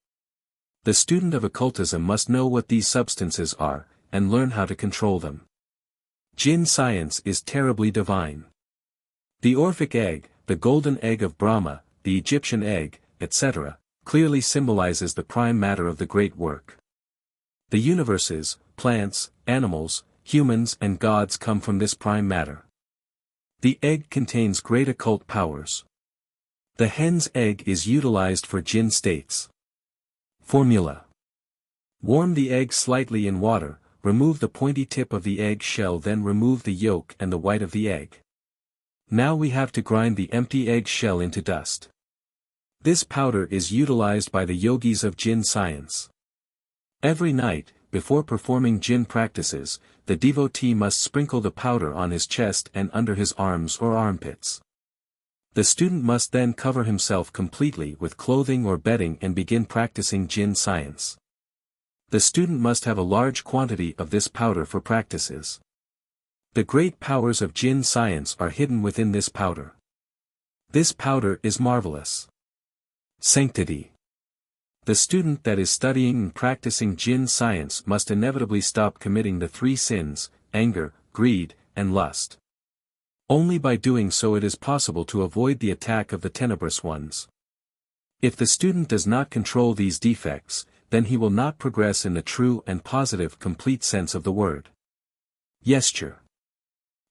[SPEAKER 1] The student of occultism must know what these substances are, and learn how to control them. Jinn science is terribly divine. The Orphic egg, the golden egg of Brahma, the Egyptian egg, etc., clearly symbolizes the prime matter of the great work. The universes, plants, animals, humans and gods come from this prime matter. The egg contains great occult powers. The hen's egg is utilized for Jinn states. Formula. Warm the egg slightly in water, remove the pointy tip of the egg shell, then remove the yolk and the white of the egg. Now we have to grind the empty egg shell into dust. This powder is utilized by the yogis of Jinn science. Every night, before performing Jinn practices, the devotee must sprinkle the powder on his chest and under his arms or armpits. The student must then cover himself completely with clothing or bedding and begin practicing Jinn science. The student must have a large quantity of this powder for practices. The great powers of Jinn science are hidden within this powder. This powder is marvelous. Sanctity. The student that is studying and practicing Jinn science must inevitably stop committing the 3 sins, anger, greed, and lust. Only by doing so it is possible to avoid the attack of the tenebrous ones. If the student does not control these defects, then he will not progress in the true and positive complete sense of the word. Gesture.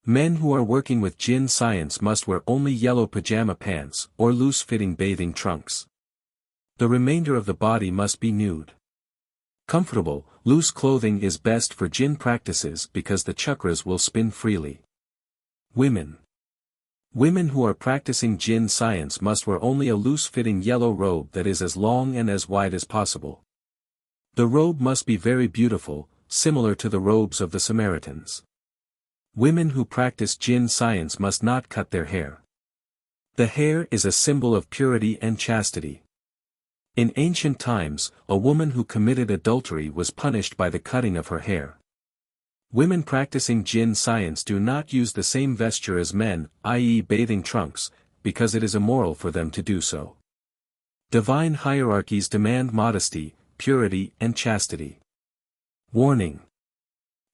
[SPEAKER 1] Men who are working with Jinn science must wear only yellow pajama pants or loose-fitting bathing trunks. The remainder of the body must be nude. Comfortable, loose clothing is best for Jinn practices because the chakras will spin freely. Women. Women who are practicing Jinn science must wear only a loose-fitting yellow robe that is as long and as wide as possible. The robe must be very beautiful, similar to the robes of the Samaritans. Women who practice Jinn science must not cut their hair. The hair is a symbol of purity and chastity. In ancient times, a woman who committed adultery was punished by the cutting of her hair. Women practicing Jinn science do not use the same vesture as men, i.e. bathing trunks, because it is immoral for them to do so. Divine hierarchies demand modesty, purity and chastity. Warning.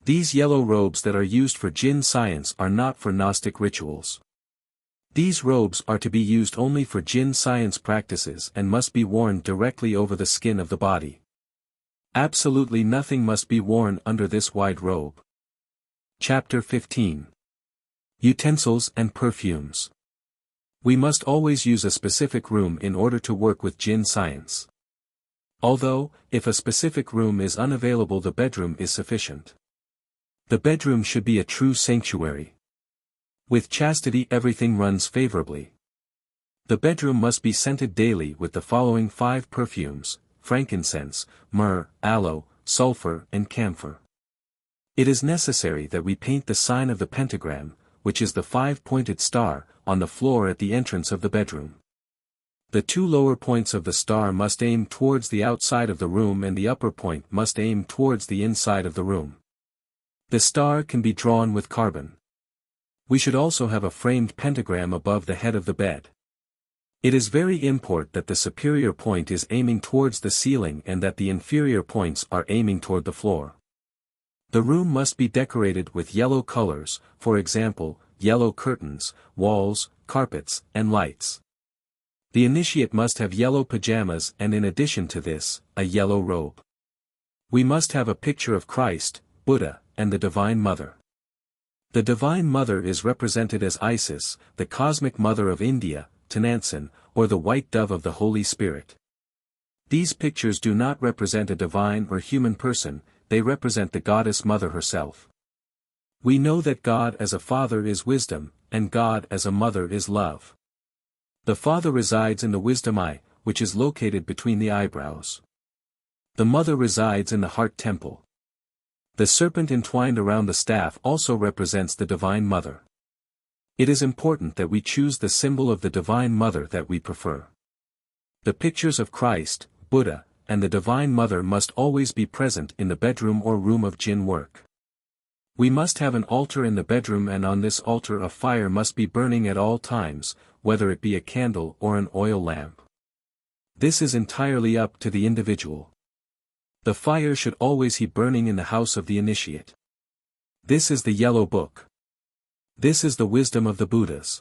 [SPEAKER 1] These yellow robes that are used for Jinn science are not for Gnostic rituals. These robes are to be used only for Jinn science practices and must be worn directly over the skin of the body. Absolutely nothing must be worn under this wide robe. Chapter 15. Utensils and Perfumes. We must always use a specific room in order to work with Jinn science. Although, if a specific room is unavailable, the bedroom is sufficient. The bedroom should be a true sanctuary. With chastity everything runs favorably. The bedroom must be scented daily with the following 5 perfumes: frankincense, myrrh, aloe, sulfur and camphor. It is necessary that we paint the sign of the pentagram, which is the 5-pointed star, on the floor at the entrance of the bedroom. The 2 lower points of the star must aim towards the outside of the room and the upper point must aim towards the inside of the room. The star can be drawn with carbon. We should also have a framed pentagram above the head of the bed. It is very important that the superior point is aiming towards the ceiling and that the inferior points are aiming toward the floor. The room must be decorated with yellow colors, for example, yellow curtains, walls, carpets, and lights. The initiate must have yellow pajamas and in addition to this, a yellow robe. We must have a picture of Christ, Buddha, and the Divine Mother. The Divine Mother is represented as Isis, the Cosmic Mother of India, Tenansen, or the White Dove of the Holy Spirit. These pictures do not represent a divine or human person, they represent the Goddess Mother herself. We know that God as a Father is wisdom, and God as a Mother is love. The Father resides in the wisdom eye, which is located between the eyebrows. The Mother resides in the heart temple. The serpent entwined around the staff also represents the Divine Mother. It is important that we choose the symbol of the Divine Mother that we prefer. The pictures of Christ, Buddha, and the Divine Mother must always be present in the bedroom or room of Jinn work. We must have an altar in the bedroom and on this altar a fire must be burning at all times, whether it be a candle or an oil lamp. This is entirely up to the individual. The fire should always be burning in the house of the initiate. This is the yellow book. This is the wisdom of the Buddhas.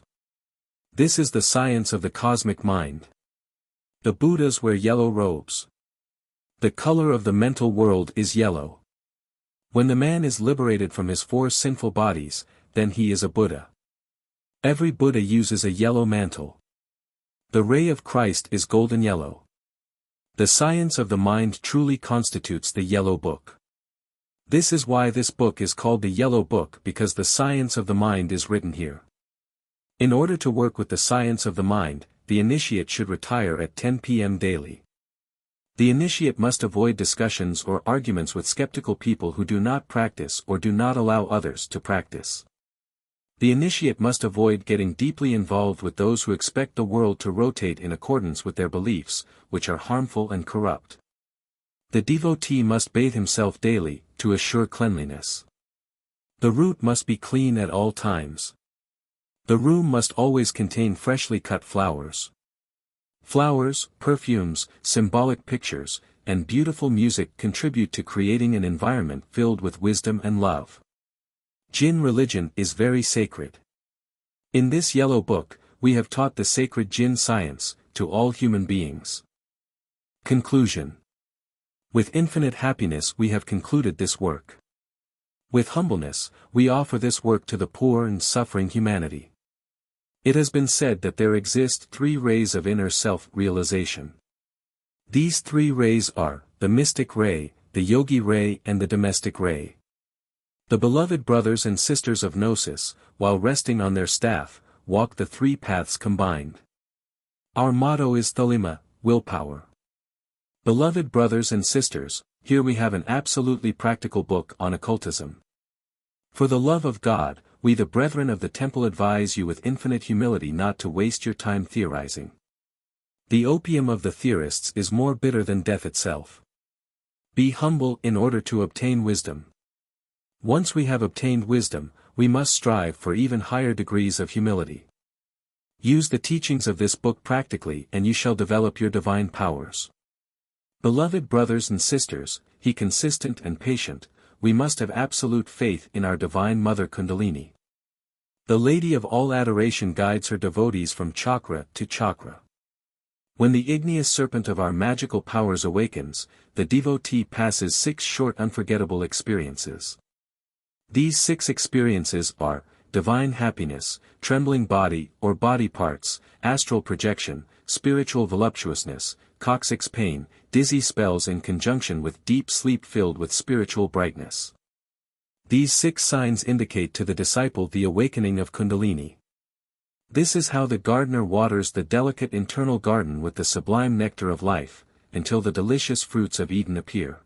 [SPEAKER 1] This is the science of the cosmic mind. The Buddhas wear yellow robes. The color of the mental world is yellow. When the man is liberated from his 4 sinful bodies, then he is a Buddha. Every Buddha uses a yellow mantle. The ray of Christ is golden yellow. The science of the mind truly constitutes the yellow book. This is why this book is called the yellow book, because the science of the mind is written here. In order to work with the science of the mind, the initiate should retire at 10 p.m. daily. The initiate must avoid discussions or arguments with skeptical people who do not practice or do not allow others to practice. The initiate must avoid getting deeply involved with those who expect the world to rotate in accordance with their beliefs, which are harmful and corrupt. The devotee must bathe himself daily, to assure cleanliness. The root must be clean at all times. The room must always contain freshly cut flowers. Flowers, perfumes, symbolic pictures, and beautiful music contribute to creating an environment filled with wisdom and love. Jinn religion is very sacred. In this yellow book, we have taught the sacred Jinn science, to all human beings. Conclusion. With infinite happiness we have concluded this work. With humbleness, we offer this work to the poor and suffering humanity. It has been said that there exist 3 rays of inner self-realization. These 3 rays are, the mystic ray, the yogi ray and the domestic ray. The beloved brothers and sisters of Gnosis, while resting on their staff, walk the 3 paths combined. Our motto is Thalima, willpower. Beloved brothers and sisters, here we have an absolutely practical book on occultism. For the love of God, we the brethren of the temple advise you with infinite humility not to waste your time theorizing. The opium of the theorists is more bitter than death itself. Be humble in order to obtain wisdom. Once we have obtained wisdom, we must strive for even higher degrees of humility. Use the teachings of this book practically and you shall develop your divine powers. Beloved brothers and sisters, be consistent and patient, we must have absolute faith in our divine Mother Kundalini. The Lady of all adoration guides her devotees from chakra to chakra. When the igneous serpent of our magical powers awakens, the devotee passes 6 short unforgettable experiences. These 6 experiences are, divine happiness, trembling body or body parts, astral projection, spiritual voluptuousness, coccyx pain, dizzy spells in conjunction with deep sleep filled with spiritual brightness. These 6 signs indicate to the disciple the awakening of Kundalini. This is how the gardener waters the delicate internal garden with the sublime nectar of life, until the delicious fruits of Eden appear.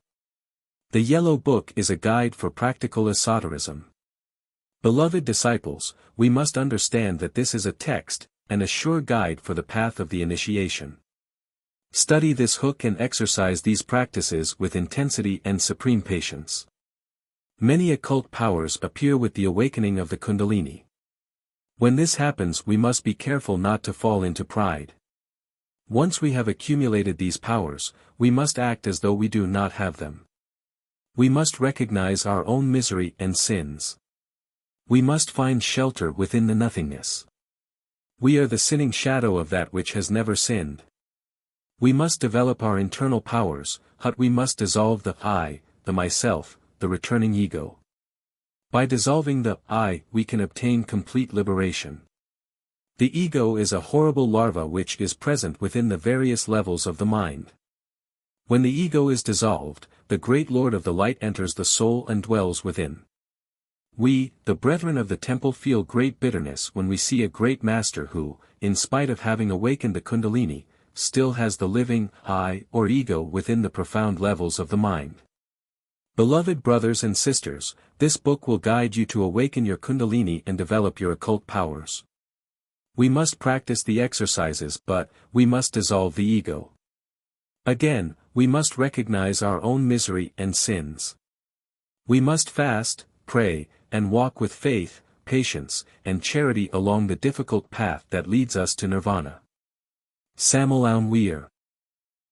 [SPEAKER 1] The Yellow Book is a guide for practical esotericism. Beloved disciples, we must understand that this is a text, and a sure guide for the path of the initiation. Study this hook and exercise these practices with intensity and supreme patience. Many occult powers appear with the awakening of the Kundalini. When this happens we must be careful not to fall into pride. Once we have accumulated these powers, we must act as though we do not have them. We must recognize our own misery and sins. We must find shelter within the nothingness. We are the sinning shadow of that which has never sinned. We must develop our internal powers, but we must dissolve the I, the myself, the returning ego. By dissolving the I, we can obtain complete liberation. The ego is a horrible larva which is present within the various levels of the mind. When the ego is dissolved, the great Lord of the Light enters the soul and dwells within. We, the brethren of the temple, feel great bitterness when we see a great master who, in spite of having awakened the Kundalini, still has the living I or ego within the profound levels of the mind. Beloved brothers and sisters, this book will guide you to awaken your Kundalini and develop your occult powers. We must practice the exercises, but we must dissolve the ego. Again, we must recognize our own misery and sins. We must fast, pray, and walk with faith, patience, and charity along the difficult path that leads us to nirvana. Samael Aun Weor.